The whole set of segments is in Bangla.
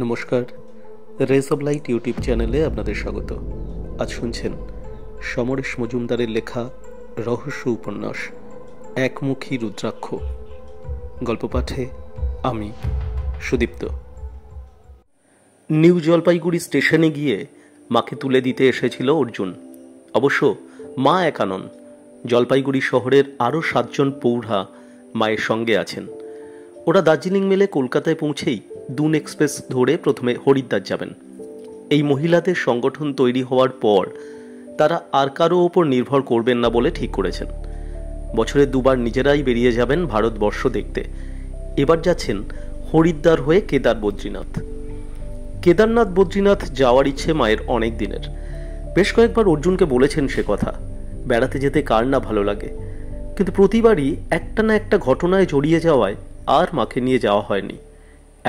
নমস্কার, রেস অব লাইট ইউটিউব চ্যানেলে আপনাদের স্বাগত। আজ শুনছেন সমরেশ মজুমদারের লেখা রহস্য উপন্যাস একমুখী রুদ্রাক্ষ। গল্প পাঠে আমি সুদীপ্ত। নিউ জলপাইগুড়ি স্টেশনে গিয়ে মাকে তুলে দিতে এসেছিল অর্জুন। অবশ্য মা একা নন, জলপাইগুড়ি শহরের আরও 7 জন পৌঢ়া মায়ের সঙ্গে আছেন। ওরা দার্জিলিং মেলে কলকাতায় পৌঁছেই দুন এক্সপ্রেস ধরে প্রথমে হরিদ্বার যাবেন। এই মহিলাদের সংগঠন তৈরি হওয়ার পর তারা আর কারো ওপর নির্ভর করবেন না বলে ঠিক করেছেন। বছরে 2 বার নিজেরাই বেরিয়ে যাবেন ভারতবর্ষ দেখতে। এবার যাচ্ছেন হরিদ্বার হয়ে কেদারনাথ বদ্রীনাথ যাওয়ার ইচ্ছে মায়ের অনেক দিনের। বেশ কয়েকবার অর্জুনকে বলেছেন সে কথা। বেড়াতে যেতে কার না ভালো লাগে, কিন্তু প্রতিবারই একটা না একটা ঘটনায় জড়িয়ে যাওয়ায় আর মাকে নিয়ে যাওয়া হয়নি।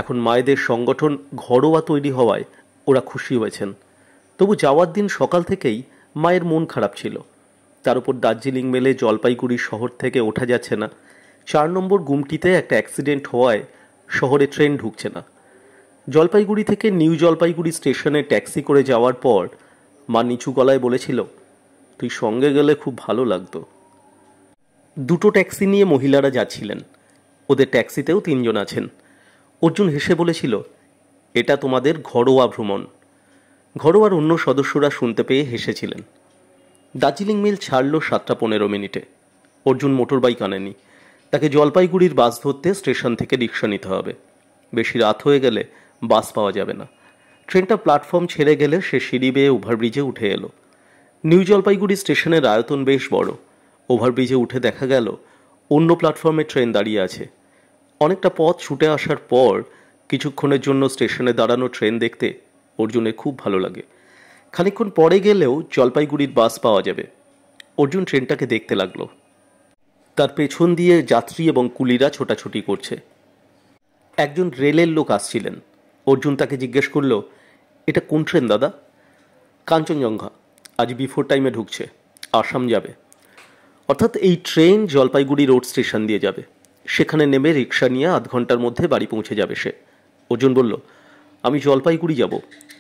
এখন মায়েদের সংগঠন ঘরোয়া তৈরি হওয়ায় ওরা খুশি হয়েছেন। তবু যাওয়ার দিন সকাল থেকেই মায়ের মন খারাপ ছিল। তার উপর দার্জিলিং মেলে জলপাইগুড়ি শহর থেকে ওঠা যাচ্ছে না। 4 নম্বর গুমটিতে একটা অ্যাক্সিডেন্ট হওয়ায় শহরে ট্রেন ঢুকছে না। জলপাইগুড়ি থেকে নিউ জলপাইগুড়ি স্টেশনে ট্যাক্সি করে যাওয়ার পর মা নিচু গলায় বলেছিল, তুই সঙ্গে গেলে খুব ভালো লাগতো। 2টো ট্যাক্সি নিয়ে মহিলারা যাচ্ছিলেন। ওদের ট্যাক্সিতেও 3 জন আছেন। অর্জুন হেসে বলেছিল, এটা তোমাদের ঘরোয়া ভ্রমণ। ঘরোয়ার অন্য সদস্যরা শুনতে পেয়ে হেসেছিলেন। দার্জিলিং মেল ছাড়ল 7:15 অর্জুন মোটর বাইক আনেনি। তাকে জলপাইগুড়ির বাস ধরতে স্টেশন থেকে রিক্সা নিতে হবে। বেশি রাত হয়ে গেলে বাস পাওয়া যাবে না। ট্রেনটা প্ল্যাটফর্ম ছেড়ে গেলে সে সিঁড়ি বেয়ে ওভারব্রিজে উঠে এলো। নিউ জলপাইগুড়ি স্টেশনের আয়তন বেশ বড়। ওভারব্রিজে উঠে দেখা গেল অন্য প্ল্যাটফর্মে ট্রেন দাঁড়িয়ে আছে। অনেকটা পথ ছুটে আসার পর কিছুক্ষণের জন্য স্টেশনে দাঁড়ানো ট্রেন দেখতে অর্জুনের খুব ভালো লাগে। খানিকক্ষণ পরে গেলেও জলপাইগুড়ির বাস পাওয়া যাবে। অর্জুন ট্রেনটাকে দেখতে লাগলো। তার পেছন দিয়ে যাত্রী এবং কুলিরা ছোটাছুটি করছে। একজন রেলের লোক আসছিলেন। অর্জুন তাকে জিজ্ঞেস করল, এটা কোন ট্রেন দাদা? কাঞ্চনজঙ্ঘা, আজ বিফোর টাইমে ঢুকছে, আসাম যাবে। অর্থাৎ এই ট্রেন জলপাইগুড়ি রোড স্টেশন দিয়ে যাবে। সেখানে নেমে রিক্সা নিয়ে 8 ঘন্টার মধ্যে বাড়ি পৌঁছে যাবে সে। অর্জুন বলল, আমি জলপাইগুড়ি যাব।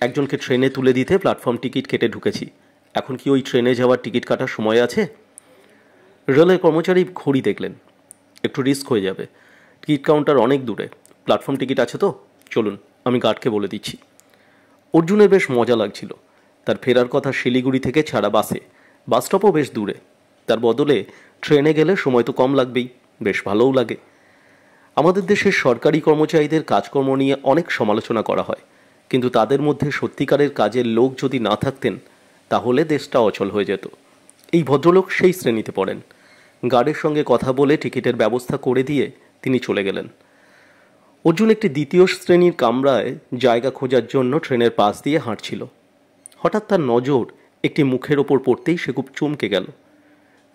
একজনকে ট্রেনে তুলে দিতে প্ল্যাটফর্ম টিকিট কেটে ঢুকেছি। এখন কি ওই ট্রেনে যাওয়ার টিকিট কাটার সময় আছে? রেলের কর্মচারী ঘড়ি দেখলেন। একটু রিস্ক হয়ে যাবে। টিকিট কাউন্টার অনেক দূরে। প্ল্যাটফর্ম টিকিট আছে তো? চলুন, আমি গার্ডকে বলে দিচ্ছি। অর্জুনের বেশ মজা লাগছিল। তার ফেরার কথা শিলিগুড়ি থেকে ছাড়া বাসে। বাস স্টপও বেশ দূরে। তার বদলে ট্রেনে গেলে সময় তো কম লাগবেই, বেশ ভালোও লাগে। আমাদের দেশের সরকারি কর্মচারীদের কাজকর্ম নিয়ে অনেক সমালোচনা করা হয়, কিন্তু তাদের মধ্যে সত্যিকারের কাজের লোক যদি না থাকতেন তাহলে দেশটা অচল হয়ে যেত। এই ভদ্রলোক সেই শ্রেণীতে পড়েন। গার্ডের সঙ্গে কথা বলে টিকিটের ব্যবস্থা করে দিয়ে তিনি চলে গেলেন। অর্জুন একটি 2য় শ্রেণীর কামরায় জায়গা খোঁজার জন্য ট্রেনের পাশ দিয়ে হাঁটছিল। হঠাৎ তার নজর একটি মুখের ওপর পড়তেই সে খুব চমকে গেল।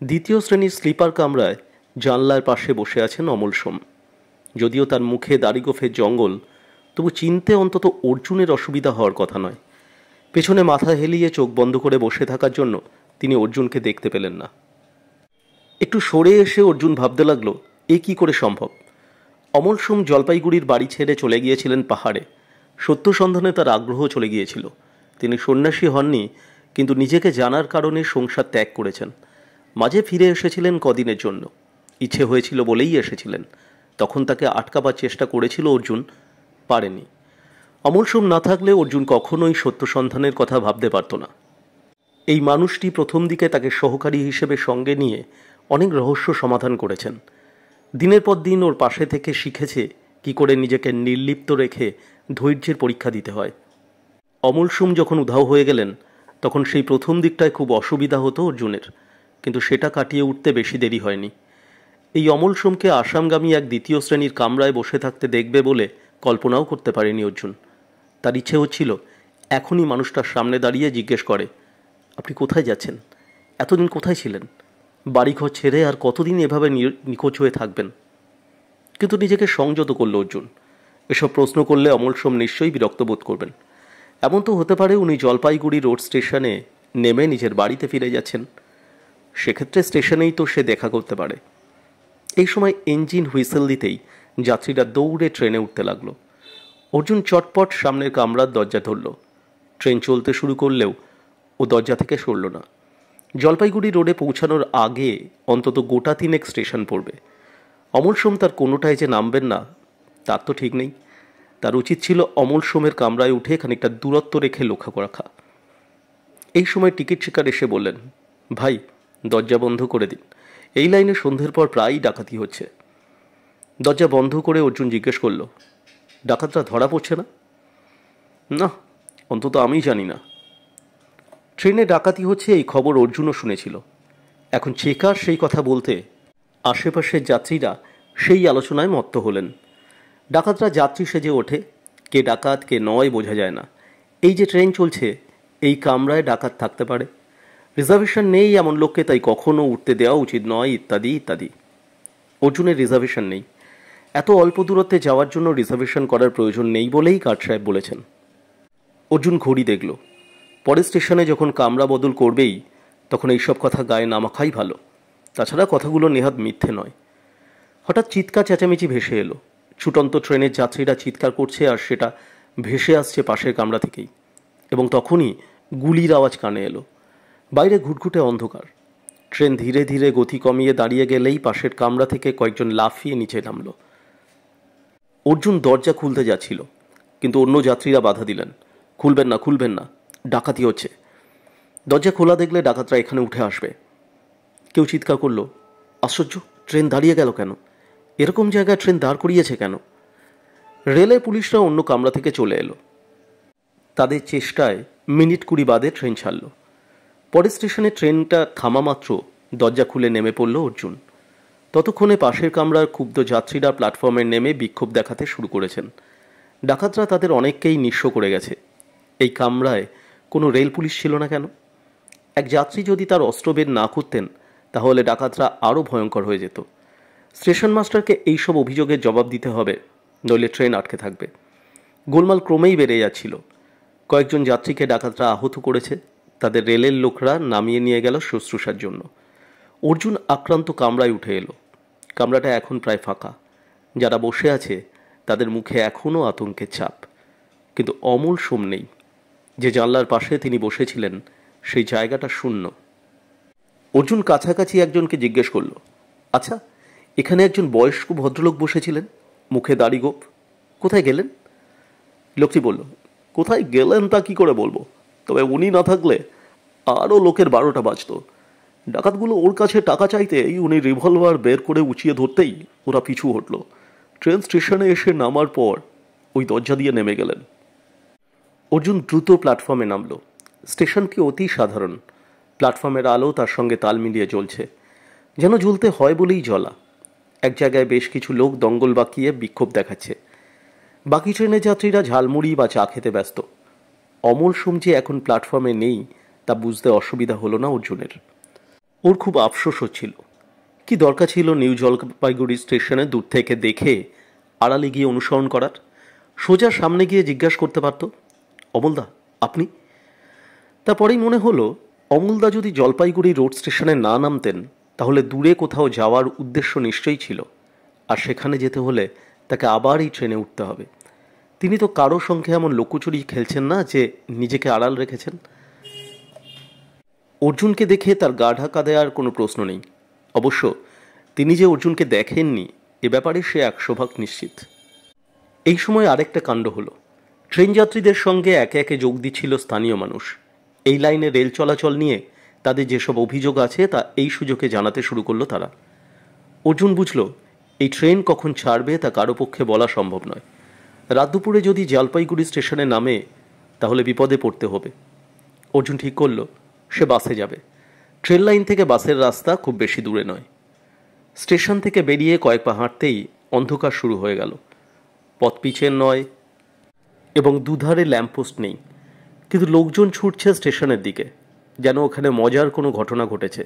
2য় শ্রেণীর স্লিপার কামরায় জানলার পাশে বসে আছেন অমল সোম। যদিও তার মুখে দাড়িগোফের জঙ্গল, তবু চিনতে অন্তত অর্জুনের অসুবিধা হওয়ার কথা নয়। পেছনে মাথা হেলিয়ে চোখ বন্ধ করে বসে থাকার জন্য তিনি অর্জুনকে দেখতে পেলেন না। একটু সরে এসে অর্জুন ভাবতে লাগলো, এ কি করে সম্ভব? অমল সোম জলপাইগুড়ির বাড়ি ছেড়ে চলে গিয়েছিলেন পাহাড়ে। সত্য সন্ধানে তার আগ্রহ চলে গিয়েছিল। তিনি সন্ন্যাসী হননি, কিন্তু নিজেকে জানার কারণে সংসার ত্যাগ করেছেন। মাঝে ফিরে এসেছিলেন কদিনের জন্য। ইচ্ছে হয়েছিল বলেই এসেছিলেন। তখন তাকে আটকাবার চেষ্টা করেছিল অর্জুন, পারেনি। অমল সোম না থাকলে অর্জুন কখনোই সত্য সন্ধানের কথা ভাবতে পারত না। এই মানুষটি প্রথম দিকে তাকে সহকারী হিসেবে সঙ্গে নিয়ে অনেক রহস্য সমাধান করেছেন। দিনের পর দিন ওর পাশে থেকে শিখেছে কি করে নিজেকে নির্লিপ্ত রেখে ধৈর্যের পরীক্ষা দিতে হয়। অমল সোম যখন উধাও হয়ে গেলেন তখন সেই প্রথম দিকটায় খুব অসুবিধা হতো অর্জুনের, কিন্তু সেটা কাটিয়ে উঠতে বেশি দেরি হয়নি। এই অমল সোমকে আসামগামী এক 2য় শ্রেণীর কামরায় বসে থাকতে দেখবে বলে কল্পনাও করতে পারেনি অর্জুন। তার ইচ্ছে হচ্ছিল এখনই মানুষটার সামনে দাঁড়িয়ে জিজ্ঞেস করে, আপনি কোথায় যাচ্ছেন? এতদিন কোথায় ছিলেন? বাড়িঘর ছেড়ে আর কতদিন এভাবে নিখোঁজ হয়ে থাকবেন? কিন্তু নিজেকে সংযত করল অর্জুন। এসব প্রশ্ন করলে অমল সোম নিশ্চয়ই বিরক্ত বোধ করবেন। এমন তো হতে পারে উনি জলপাইগুড়ি রোড স্টেশনে নেমে নিজের বাড়িতে ফিরে যাচ্ছেন। সেক্ষেত্রে স্টেশনেই তো সে দেখা করতে পারে। এই সময় ইঞ্জিন হুইসেল দিতেই যাত্রীরা দৌড়ে ট্রেনে উঠতে লাগলো। অর্জুন চটপট সামনের কামরার দরজা ধরল। ট্রেন চলতে শুরু করলেও ও দরজা থেকে সরল না। জলপাইগুড়ি রোডে পৌঁছানোর আগে অন্তত গোটা তিনেক স্টেশন পড়বে। অমল সোম তার কোনোটায় যে নামবেন না তার তো ঠিক নেই। তার উচিত ছিল অমল সোমের কামরায় উঠে খানিকটা দূরত্ব রেখে লক্ষ্য রাখা। এই সময় টিকিট শিকার এসে বললেন, ভাই দরজা বন্ধ করে দিন, এই লাইনে সন্ধ্যের পর প্রায়ই ডাকাতি হচ্ছে। দরজা বন্ধ করে অর্জুন জিজ্ঞেস করল, ডাকাতরা ধরা পড়ছে না? না, অন্তত আমি জানি না। ট্রেনে ডাকাতি হচ্ছে এই খবর অর্জুনও শুনেছিল। এখন চেকার সেই কথা বলতে আশেপাশের যাত্রীরা সেই আলোচনায় মত্ত হলেন। ডাকাতরা যাত্রী সেজে ওঠে, কে ডাকাত কে নয় বোঝা যায় না। এই যে ট্রেন চলছে, এই কামরায় ডাকাত থাকতে পারে, রিজার্ভেশন নেই এমন লোককে তাই কখনো উঠতে দেওয়া উচিত নয়, ইত্যাদি ইত্যাদি। অর্জুনের রিজার্ভেশন নেই, এত অল্প দূরত্বে যাওয়ার জন্য রিজার্ভেশন করার প্রয়োজন নেই বলেই গার্ড সাহেব বলেছেন। অর্জুন ঘড়ি দেখল, পরের স্টেশনে যখন কামরা বদল করবেই তখন এইসব কথা গায়ে না মাখাই ভালো। তাছাড়া কথাগুলো নেহাত মিথ্যে নয়। হঠাৎ চিৎকার চেঁচামেচি ভেসে এলো। ছুটন্ত ট্রেনের যাত্রীরা চিৎকার করছে আর সেটা ভেসে আসছে পাশের কামরা থেকেই। এবং তখনই গুলির আওয়াজ কানে এলো। বাইরে ঘুটঘুটে অন্ধকার। ট্রেন ধীরে ধীরে গতি কমিয়ে দাঁড়িয়ে গেলেই পাশের কামরা থেকে কয়েকজন লাফিয়ে নিচে নামল। অর্জুন দরজা খুলতে যাচ্ছিল, কিন্তু অন্য যাত্রীরা বাধা দিলেন, খুলবেন না, খুলবেন না, ডাকাতি হচ্ছে। দরজা খোলা দেখলে ডাকাতরা এখানে উঠে আসবে। কেউ চিৎকার করলো, আশ্চর্য, ট্রেন দাঁড়িয়ে গেল কেন? এরকম জায়গায় ট্রেন দাঁড় করিয়েছে কেন? রেলের পুলিশরা অন্য কামরা থেকে চলে এলো। তাদের চেষ্টায় মিনিট 20 বাদে ট্রেন ছাড়ল। পরের স্টেশনে ট্রেনটা থামা মাত্র দরজা খুলে নেমে পড়ল অর্জুন। ততক্ষণে পাশের কামরার ক্ষুব্ধ যাত্রীরা প্ল্যাটফর্মে নেমে বিক্ষোভ দেখাতে শুরু করেছেন। ডাকাতরা তাদের অনেককেই নিঃস্ব করে গেছে। এই কামরায় কোনো রেল পুলিশ ছিল না কেন? এক যাত্রী যদি তার অস্ত্র বের না করতেন তাহলে ডাকাতরা আরও ভয়ঙ্কর হয়ে যেত। স্টেশন মাস্টারকে এইসব অভিযোগের জবাব দিতে হবে, নইলে ট্রেন আটকে থাকবে। গোলমাল ক্রমেই বেড়ে যাচ্ছিল। কয়েকজন যাত্রীকে ডাকাতরা আহত করেছে, তাদের রেলের লোকরা নামিয়ে নিয়ে গেল শুশ্রূষার জন্য। অর্জুন আক্রান্ত কামরায় উঠে এলো। কামরাটা এখন প্রায় ফাঁকা। যারা বসে আছে তাদের মুখে এখনও আতঙ্কের ছাপ। কিন্তু অমল সোম নেই। যে জানলার পাশে তিনি বসেছিলেন সেই জায়গাটা শূন্য। অর্জুন কাছাকাছি একজনকে জিজ্ঞেস করল, আচ্ছা, এখানে একজন বয়স্ক ভদ্রলোক বসেছিলেন, মুখে দাড়ি গোঁফ, কোথায় গেলেন? লোকটি বলল, কোথায় গেলেন তা কি করে বলবো, তবে উনি না থাকলে আরও লোকের 12টা বাজত। ডাকাতগুলো ওর কাছে টাকা চাইতেই উনি রিভলভার বের করে উঁচিয়ে ধরতেই ওরা পিছু হটল। ট্রেন স্টেশনে এসে নামার পর ওই দরজা দিয়ে নেমে গেলেন। অর্জুন দ্রুত প্ল্যাটফর্মে নামল। স্টেশনটি অতি সাধারণ। প্ল্যাটফর্মের আলো তার সঙ্গে তাল মিলিয়ে জ্বলছে, যেন জ্বলতে হয় বলেই জ্বলা। এক জায়গায় বেশ কিছু লোক দঙ্গল বাঁকিয়ে বিক্ষোভ দেখাচ্ছে। বাকি ট্রেনের যাত্রীরা ঝালমুড়ি বা চা খেতে ব্যস্ত। অমল সোম যে এখন প্ল্যাটফর্মে নেই তা বুঝতে অসুবিধা হলো না অর্জুনের। ওর খুব আফসোস হচ্ছিল। কি দরকার ছিল নিউ জলপাইগুড়ি স্টেশনে দূর থেকে দেখে আড়ালে গিয়ে অনুসরণ করার? সোজা সামনে গিয়ে জিজ্ঞাসা করতে পারত, অমলদা আপনি? তারপরেই মনে হলো, অমলদা যদি জলপাইগুড়ি রোড স্টেশনে না নামতেন তাহলে দূরে কোথাও যাওয়ার উদ্দেশ্য নিশ্চয়ই ছিল, আর সেখানে যেতে হলে তাকে আবার এই ট্রেনে উঠতে হবে। তিনি তো কারো সঙ্গে এমন লুকোচুরি খেলছেন না যে নিজেকে আড়াল রেখেছেন। অর্জুনকে দেখে তার গা ঢাকা দেওয়ার কোনো প্রশ্ন নেই। অবশ্য তিনি যে অর্জুনকে দেখেননি এ ব্যাপারে সে 100% নিশ্চিত। এই সময় আরেকটা কাণ্ড হলো। ট্রেন যাত্রীদের সঙ্গে একে একে যোগ দিচ্ছিল স্থানীয় মানুষ। এই লাইনে রেল চলাচল নিয়ে তাদের যেসব অভিযোগ আছে তা এই সুযোগে জানাতে শুরু করলো তারা। অর্জুন বুঝল, এই ট্রেন কখন ছাড়বে তা কারো পক্ষে বলা সম্ভব নয়। রাত দুপুরে যদি জলপাইগুড়ি স্টেশনে নামে তাহলে বিপদে পড়তে হবে। অর্জুন ঠিক করল সে বাসে যাবে। ট্রেন লাইন থেকে বাসের রাস্তা খুব বেশি দূরে নয়। স্টেশন থেকে বেরিয়ে কয়েক পা হাঁটতেই অন্ধকার শুরু হয়ে গেল। পথ পিচের নয় এবং দুধারে ল্যাম্পপোস্ট নেই, কিন্তু লোকজন ছুটছে স্টেশনের দিকে, যেন ওখানে মজার কোনো ঘটনা ঘটেছে।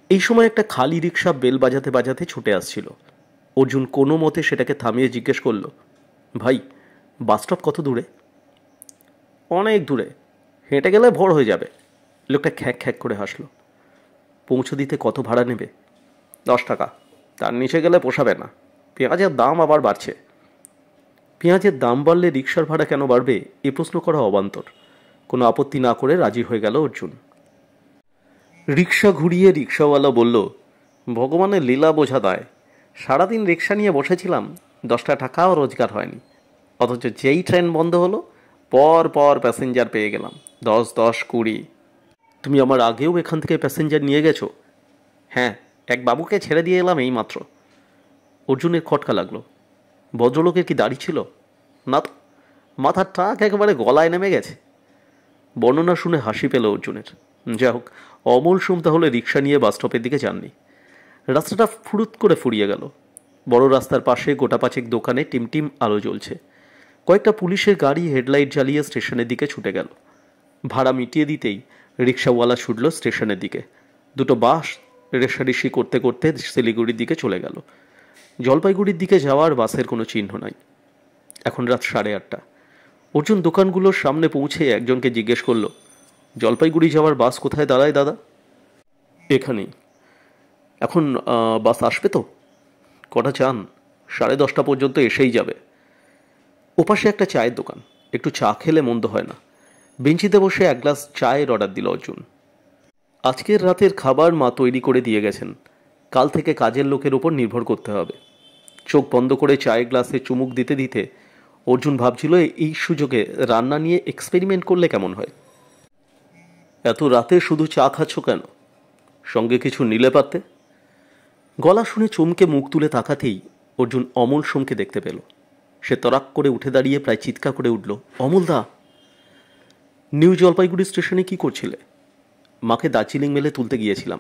এই সময় একটা খালি রিক্সা বেল বাজাতে বাজাতে ছুটে আসছিল। অর্জুন কোনো মতে সেটাকে থামিয়ে জিজ্ঞেস করল, ভাই বাসস্টপ কত দূরে? অনেক দূরে, হেঁটে গেলে ভোর হয়ে যাবে। লোকটা খ্যাক খ্যাক করে হাসলো। পৌঁছে দিতে কত ভাড়া নেবে? 10 টাকা, তার নিচে গেলে পোষাবে না, পেঁয়াজের দাম আবার বাড়ছে। পেঁয়াজের দাম বাড়লে রিকশার ভাড়া কেন বাড়বে এ প্রশ্ন করা অবান্তর। কোনো আপত্তি না করে রাজি হয়ে গেল অর্জুন। রিকশা ঘুরিয়ে রিকশাওয়ালা বলল, ভগবানের লীলা বোঝা দায়। সারাদিন রিকশা নিয়ে বসেছিলাম, 10টা টাকাও রোজগার হয়নি, অথচ যেই ট্রেন বন্ধ হলো পর পর প্যাসেঞ্জার পেয়ে গেলাম, 10, 10, 20। তুমি আমার আগেও এখান থেকে প্যাসেঞ্জার নিয়ে গেছো? হ্যাঁ, এক বাবুকে ছেড়ে দিয়ে এলাম এই মাত্র। অর্জুনের খটকা লাগলো। ভদ্রলোকের কি দাড়ি ছিল? না তো, মাথার টাক একেবারে গলায় নেমে গেছে। বর্ণনা শুনে হাসি পেল অর্জুনের। যা হোক, অমল সোম তাহলে রিক্সা নিয়ে বাসস্টপের দিকে যাননি। রাস্তাটা ফুরুত করে ফুরিয়ে গেল। বড় রাস্তার পাশে গোটা পাঁচেক দোকানে টিমটিম আলো জ্বলছে। কয়েকটা পুলিশের গাড়ি হেডলাইট জ্বালিয়ে স্টেশনের দিকে ছুটে গেল। ভাড়া মিটিয়ে দিতেই রিক্সাওয়ালা ছুটল স্টেশনের দিকে। দুটো বাস রেষারেষি করতে করতে শিলিগুড়ির দিকে চলে গেল। জলপাইগুড়ির দিকে যাওয়ার বাসের কোনো চিহ্ন নাই। এখন রাত 8:30। অর্জুন দোকানগুলোর সামনে পৌঁছে একজনকে জিজ্ঞেস করল, জলপাইগুড়ি যাওয়ার বাস কোথায় দাঁড়ায় দাদা? এখানেই। এখন বাস আসবে তো? কটা চান? 10:30 পর্যন্ত এসেই যাবে। ওপাশে একটা চায়ের দোকান, একটু চা খেলে মন্দ হয় না। বেঞ্চিতে বসে এক গ্লাস চায়ের অর্ডার দিল অর্জুন। আজকের রাতের খাবার মা তৈরি করে দিয়ে গেছেন, কাল থেকে কাজের লোকের ওপর নির্ভর করতে হবে। চোখ বন্ধ করে চায়ের গ্লাসে চুমুক দিতে দিতে অর্জুন ভাবছিল এই সুযোগে রান্না নিয়ে এক্সপেরিমেন্ট করলে কেমন হয়। এত রাতে শুধু চা খাচ্ছ কেন? সঙ্গে কিছু নিলে পারতে। গলা শুনে চমকে মুখ তুলে তাকাতেই অর্জুন অমল সোমকে দেখতে পেল। সে তরাক করে উঠে দাঁড়িয়ে প্রায় চিৎকার করে উঠল, অমলদা! নিউ জলপাইগুড়ি স্টেশনে কি করছিলে? মাকে দার্জিলিং মেলে তুলতে গিয়েছিলাম।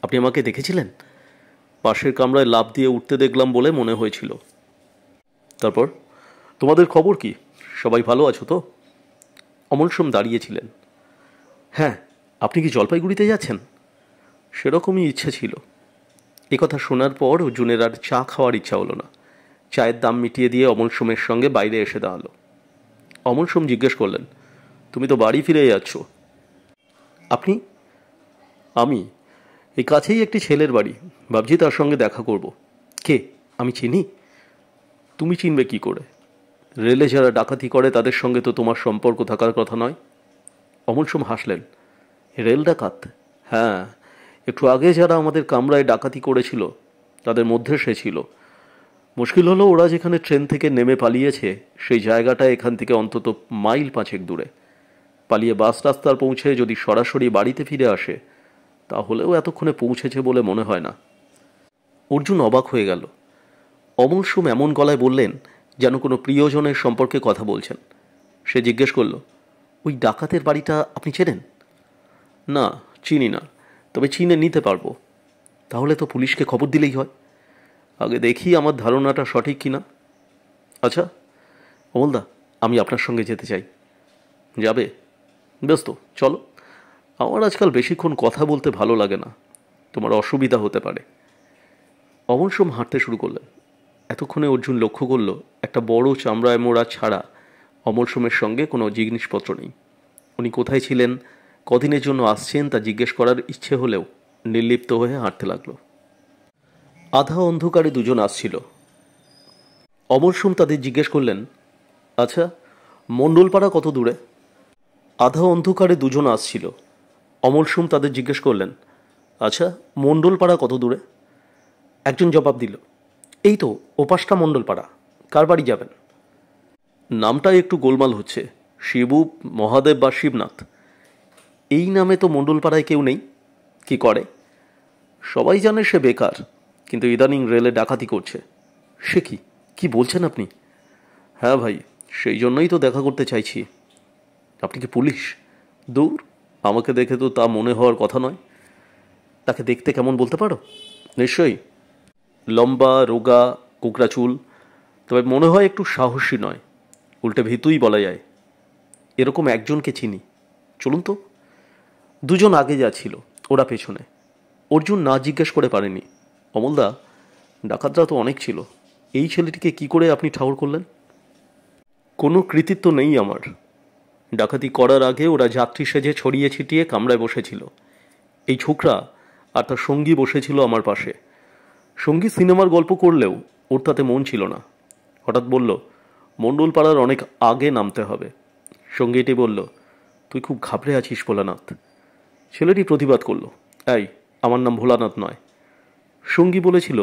আপনি আমাকে দেখেছিলেন? পাশের কামরায় লাফ দিয়ে উঠতে দেখলাম বলে মনে হয়েছিল। তারপর তোমাদের খবর কি? সবাই ভালো আছো তো? অমল সোম দাঁড়িয়েছিলেন। হ্যাঁ, আপনি কি জলপাইগুড়িতে যাচ্ছেন? সেরকমই ইচ্ছে ছিল। কথা শোনার পর অর্জুনের আর চা খাওয়ার ইচ্ছা হলো না। চায়ের দাম মিটিয়ে দিয়ে অমল সোমের সঙ্গে বাইরে এসে দাঁড়ালো। অমল সোম জিজ্ঞেস করলেন, তুমি তো বাড়ি ফিরে যাচ্ছ। আপনি? আমি এই কাছেই একটি ছেলের বাড়ি, ভাবছি তার সঙ্গে দেখা করব। কে? আমি চিনি? তুমি চিনবে কি করে? রেলে যারা ডাকাতি করে তাদের সঙ্গে তো তোমার সম্পর্ক থাকার কথা নয়। অমল সোম হাসলেন। রেল ডাকাত? হ্যাঁ, একটু আগে যারা আমাদের কামরায় ডাকাতি করেছিল তাদের মধ্যে সে ছিল। মুশকিল হলো ওরা যেখানে ট্রেন থেকে নেমে পালিয়েছে সেই জায়গাটা এখান থেকে অন্তত মাইল 5 দূরে। পালিয়ে বাস রাস্তার পৌঁছে যদি সরাসরি বাড়িতে ফিরে আসে তাহলেও এতক্ষণে পৌঁছেছে বলে মনে হয় না। অর্জুন অবাক হয়ে গেল। অমল সোম এমন গলায় বললেন যেন কোনো প্রিয়জনের সম্পর্কে কথা বলছেন। সে জিজ্ঞেস করল, ওই ডাকাতের বাড়িটা আপনি চেনেন? না, চিনি না, তবে চিনে নিতে পারবো। তাহলে তো পুলিশকে খবর দিলেই হয়। আগে দেখি আমার ধারণাটা সঠিক কিনা। আচ্ছা অমলদা, আমি আপনার সঙ্গে যেতে চাই। যাবে? বেশ তো, চলো। আমার আজকাল বেশিক্ষণ কথা বলতে ভালো লাগে না, তোমার অসুবিধা হতে পারে। অমল সোম হাঁটতে শুরু করলেন। এতক্ষণে অর্জুন লক্ষ্য করল একটা বড় চামড়ায় মোড়া ছাড়া অমল সোমের সঙ্গে কোনো জিনিসপত্র নেই। উনি কোথায় ছিলেন, কদিনের জন্য আসছেন তা জিজ্ঞেস করার ইচ্ছে হলেও নির্লিপ্ত হয়ে হাঁটতে লাগলো। আধা অন্ধকারে দুজন আসছিল। অমল সোম তাদের জিজ্ঞেস করলেন, আচ্ছা মণ্ডলপাড়া কত দূরে? আধা অন্ধকারে দুজন আসছিল। অমল সোম তাদের জিজ্ঞেস করলেন, আচ্ছা মণ্ডলপাড়া কত দূরে? একজন জবাব দিল, এই তো ওপাশটা মণ্ডলপাড়া। কার বাড়ি যাবেন? নামটা একটু গোলমাল হচ্ছে, শিবু, মহাদেব বা শিবনাথ। এই নামে তো মণ্ডলপাড়ায় কেউ নেই। কি করে? সবাই জানে সে বেকার, কিন্তু ইদানিং রেলে ডাকাতি করছে। সে কি, কি বলছেন আপনি? হ্যাঁ ভাই, সেই জন্যই তো দেখা করতে চাইছি। আপনি কি পুলিশ? দূর, আমাকে দেখে তো তা মনে হওয়ার কথা নয়। তাকে দেখতে কেমন বলতে পারো? নিশ্চয়ই। লম্বা, রোগা, কোকড়া চুল, তবে মনে হয় একটু সাহসী নয়, উল্টে ভীতুই বলা যায়। এরকম একজনকে চিনি, চলুন তো। দুজন আগে যাচ্ছিল, ওরা পেছনে। অর্জুন না জিজ্ঞেস করে পারেনি, অমলদা, ডাকাতরা তো অনেক ছিল, এই ছেলেটিকে কি করে আপনি ঠাউর করলেন? কোনো কৃতিত্ব নেই আমার। ডাকাতি করার আগে ওরা যাত্রী সেজে ছড়িয়ে ছিটিয়ে কামরায় বসেছিল। এই ছোকরা আর তার সঙ্গী বসেছিল আমার পাশে। সঙ্গী সিনেমার গল্প করলেও ওর তাতে মন ছিল না। হঠাৎ বলল, মণ্ডল পাড়ার অনেক আগে নামতে হবে। সঙ্গীটি বলল, তুই খুব ঘাবড়ে আছিস ভোলানাথ। ছেলেটি প্রতিবাদ করল, এই, আমার নাম ভোলানাথ নয়। সঙ্গী বলেছিল,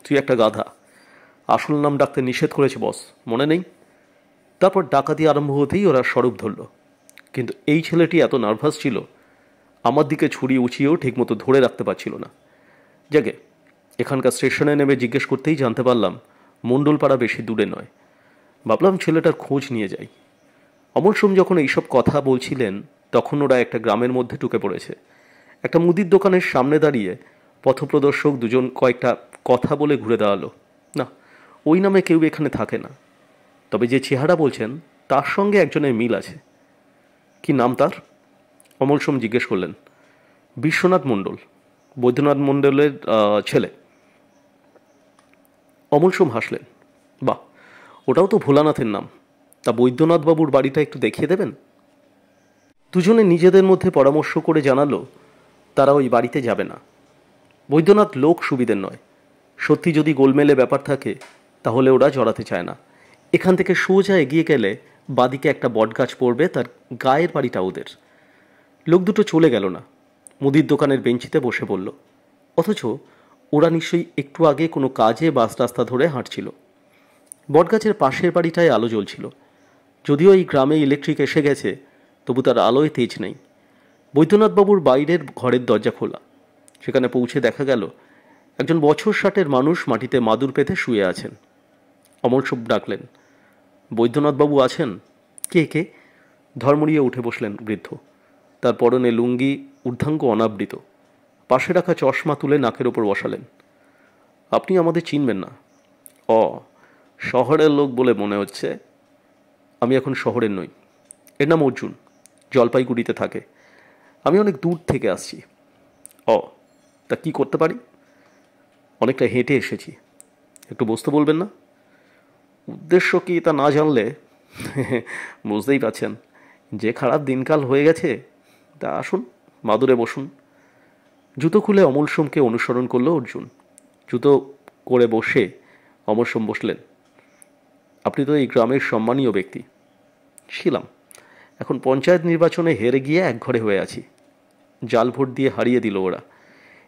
তুই একটা গাধা। আসল নাম ডাকতে নিষেধ করেছে বস, মনে নেই? তারপর ডাকাতি আরম্ভ হতেই ওরা স্বরূপ ধরল। কিন্তু এই ছেলেটি এত নার্ভাস ছিল, আমার দিকে ছুরি উঁচিয়েও ঠিকমতো ধরে রাখতে পারছিল না। যাকে এখানকার স্টেশনে নেমে জিজ্ঞেস করতেই জানতে পারলাম মণ্ডলপাড়া বেশি দূরে নয়। ভাবলাম ছেলেটার খোঁজ নিয়ে যাই। অমল সোম যখন এইসব কথা বলছিলেন তখন ওরা একটা গ্রামের মধ্যে ঢুকে পড়েছে। একটা মুদির দোকানের সামনে দাঁড়িয়ে পথপ্রদর্শক দুজন কয়েকটা কথা বলে ঘুরে দাঁড়ালো। না, ওই নামে কেউ এখানে থাকে না, তবে যে চেহারা বলছেন তার সঙ্গে একজনের মিল আছে। কি নাম তার? অমল সোম জিজ্ঞেস করলেন। বিশ্বনাথ মণ্ডল, বৈদ্যনাথ মণ্ডলের ছেলে। অমল সোম হাসলেন। বাহ, ওটাও তো ভোলানাথের নাম। তা বৈদ্যনাথবাবুর বাড়িটা একটু দেখিয়ে দেবেন? দুজনে নিজেদের মধ্যে পরামর্শ করে জানালো তারা ওই বাড়িতে যাবে না। বৈদ্যনাথ লোক সুবিধের নয়। সত্যি যদি গোলমেলে ব্যাপার থাকে তাহলে ওরা জড়াতে চায় না। এখান থেকে সোজা এগিয়ে গেলে বাদিকে একটা বটগাছ পড়বে, তার গায়ের বাড়িটা ওদের। লোক দুটো চলে গেল না, মুদির দোকানের বেঞ্চিতে বসে পড়ল। অথচ ওরা নিশ্চয়ই একটু আগে কোনো কাজে বাস রাস্তা ধরে হাঁটছিল। বটগাছের পাশের বাড়িটায় আলো জ্বলছিল। যদিও এই গ্রামে ইলেকট্রিক এসে গেছে, তবু তার আলোয় তেজ নেই। বৈদ্যনাথবাবুর বাইরের ঘরের দরজা খোলা। সেখানে পৌঁছে দেখা গেল একজন বছর 60-এর মানুষ মাটিতে মাদুর পেতে শুয়ে আছেন। অমল সোম ডাকলেন, বৈদ্যনাথবাবু আছেন? কে কে? ধর্মড়িয়ে উঠে বসলেন বৃদ্ধ। তার পরনে লুঙ্গি, ঊর্ধ্বাঙ্গ অনাবৃত। পাশে রাখা চশমা তুলে নাকের ওপর বসালেন। আপনি আমাদের চিনবেন না। শহরের লোক বলে মনে হচ্ছে। আমি এখন শহরের নই। এর নাম অর্জুন, জলপাইগুড়িতে থাকে। আমি অনেক দূর থেকে আসছি। তা কি করতে পারি? অনেকটা হেঁটে এসেছি। একটু বসতে বলবেন না? উদ্দেশ্য কি তা না জানলে বুঝতেই পারছেন, যে খারাপ দিনকাল হয়ে গেছে। তা আসুন, মাদুরে বসুন। জুতো খুলে অমল সোমকে অনুসরণ করলো অর্জুন। জুতো করে বসে অমল সোম বসলেন। আপনি তো এই গ্রামের সম্মানীয় ব্যক্তি। ছিলাম, এখন পঞ্চায়েত নির্বাচনে হেরে গিয়ে একঘরে হয়ে আছি। জাল ভোট দিয়ে হারিয়ে দিল ওরা।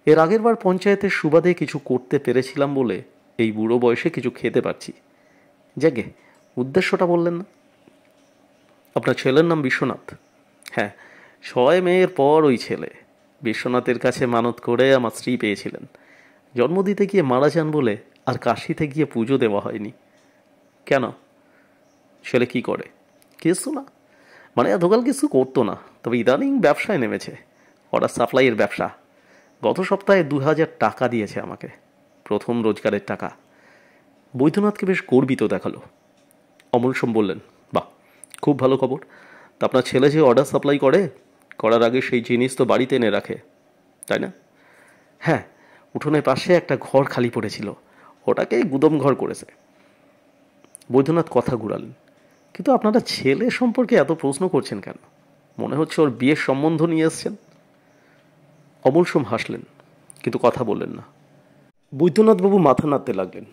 এর আগের বার পঞ্চায়েতের সুবাদে কিছু করতে পেরেছিলাম বলে এই বুড়ো বয়সে কিছু খেতে পারছি। যাকে উদ্দেশ্যটা বললেন না? আপনার ছেলের নাম বিশ্বনাথ? হ্যাঁ, 6 মেয়ের পর ওই ছেলে। বিশ্বনাথের কাছে মানত করে আমার স্ত্রী পেয়েছিলেন। জন্ম দিতে গিয়ে মারা যান বলে আর কাশিতে গিয়ে পুজো দেওয়া হয়নি। কেন? ছেলে কি করে? কিছু না, মানে এতকাল কিছু করতো না, তবে ইদানিং ব্যবসায় নেমেছে। অর্ডার সাপ্লাইয়ের ব্যবসা। গত সপ্তাহে 2000 টাকা দিয়েছে আমাকে, প্রথম রোজগারের টাকা। বৈদ্যনাথকে বেশ গর্বিত দেখালো। অমল সোম বললেন, বাহ, খুব ভালো খবর। তা আপনার ছেলে যে অর্ডার সাপ্লাই করার আগে সেই জিনিস তো বাড়িতে এনে রাখে, তাই না? হ্যাঁ, উঠোনের পাশে একটা ঘর খালি পড়েছিল, ওটাকেই গুদম ঘর করেছে। বৈদ্যনাথ কথা ঘুরালেন, কিন্তু আপনারা ছেলে সম্পর্কে এত প্রশ্ন করছেন কেন? মনে হচ্ছে ওর বিয়ের সম্বন্ধ নিয়ে এসছেন। অমল সোম হাসলেন, কিন্তু কথা বললেন না। বৈদ্যনাথবাবু মাথা নাড়তে লাগলেন।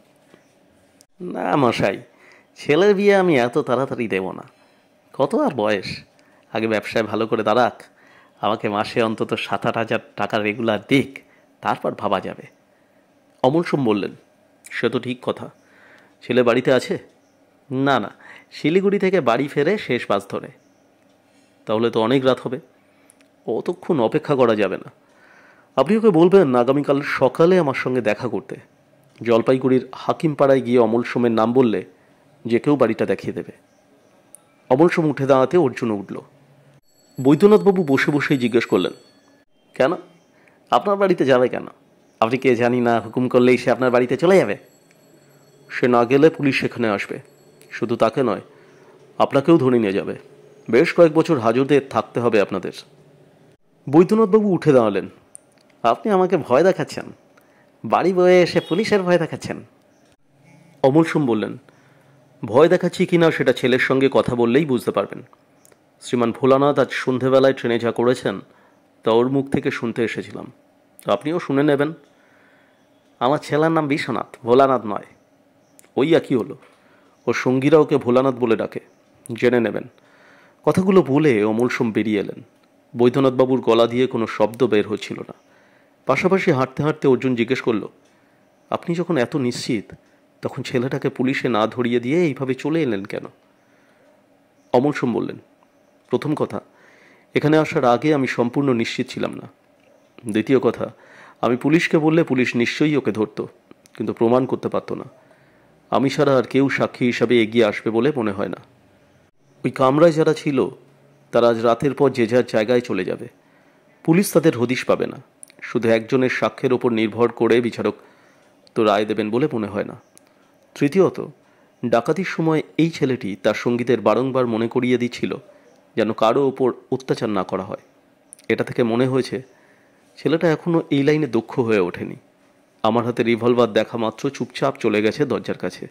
না মশাই, ছেলের বিয়ে আমি এত তাড়াতাড়ি দেব না। কত আর বয়স? আগে ব্যবসায় ভালো করে দাঁড়াক, আমাকে মাসে অন্তত 7-8 হাজার টাকা রেগুলার দিক, তারপর ভাবা যাবে। অমল সোম বললেন, সে তো ঠিক কথা। ছেলে বাড়িতে আছে? না, শিলিগুড়ি থেকে বাড়ি ফেরে শেষ বাস ধরে। তাহলে তো অনেক রাত হবে, অতক্ষণ অপেক্ষা করা যাবে না। আপনি ওকে বলবেন আগামীকাল সকালে আমার সঙ্গে দেখা করতে। জলপাইগুড়ির হাকিমপাড়ায় গিয়ে অমল সোমের নাম বললে যে কেউ বাড়িটা দেখিয়ে দেবে। অমল সোম উঠে দাঁড়াতে অর্জুন উঠল। বৈদ্যনাথবাবু বসে বসেই জিজ্ঞেস করলেন, কেন? আপনার বাড়িতে যাবে কেন? আপনি কে জানি না, হুকুম করলেই সে আপনার বাড়িতে চলে যাবে? সে না গেলে পুলিশ সেখানে আসবে। শুধু তাকে নয়, আপনাকেও ধরে নিয়ে যাবে। বেশ কয়েক বছর হাজতে থাকতে হবে আপনাদের। বৈদ্যনাথবাবু উঠে দাঁড়ালেন। আপনি আমাকে ভয় দেখাচ্ছেন? বাড়ি বয়ে এসে পুলিশের ভয় দেখাচ্ছেন? অমল সোম বললেন, ভয় দেখাচ্ছি কিনা সেটা ছেলের সঙ্গে কথা বললেই বুঝতে পারবেন। শ্রীমান ভোলানাথ আজ সন্ধেবেলায় ট্রেনে যা করেছেন তা ওর মুখ থেকে শুনতে এসেছিলাম, তো আপনিও শুনে নেবেন। আমার ছেলের নাম বিশ্বনাথ, ভোলানাথ নয়। ওই একই হলো। ওর সঙ্গীরা ওকে ভোলানাথ বলে ডাকে, জেনে নেবেন। কথাগুলো বলে অমল সোম বেরিয়ে এলেন। বৈদ্যনাথবাবুর গলা দিয়ে কোনো শব্দ বের হচ্ছিল না। পাশাপাশি হাঁটতে হাঁটতে অর্জুন জিজ্ঞেস করল, আপনি যখন এত নিশ্চিত, তখন ছেলেটাকে পুলিশে না ধরিয়ে দিয়ে এইভাবে চলে এলেন কেন? অমল সোম বললেন, প্রথম কথা, এখানে আসার আগে আমি সম্পূর্ণ নিশ্চিত ছিলাম না। দ্বিতীয় কথা, আমি পুলিশকে বললে পুলিশ নিশ্চয়ই ওকে ধরত, কিন্তু প্রমাণ করতে পারত না। আমি ছাড়া আর কেউ সাক্ষী হিসাবে এগিয়ে আসবে বলে মনে হয় না। ওই কামরায় যারা ছিল তারা আজ রাতের পর যে যার জায়গায় চলে যাবে। পুলিশ তাদের হদিশ পাবে না। শুধু একজনের সাক্ষ্যের ওপর নির্ভর করে বিচারক তো রায় দেবেন বলে মনে হয় না। তৃতীয়ত, ডাকাতির সময় এই ছেলেটি তার সঙ্গীদের বারংবার মনে করিয়ে দিচ্ছিল যেন কারো ওপর অত্যাচার না করা হয়। এটা থেকে মনে হয়েছে ছেলেটা এখনও এই লাইনে দক্ষ হয়ে ওঠেনি। আমার হাতে রিভলভার দেখা মাত্র চুপচাপ চলে গেছে দরজার কাছে।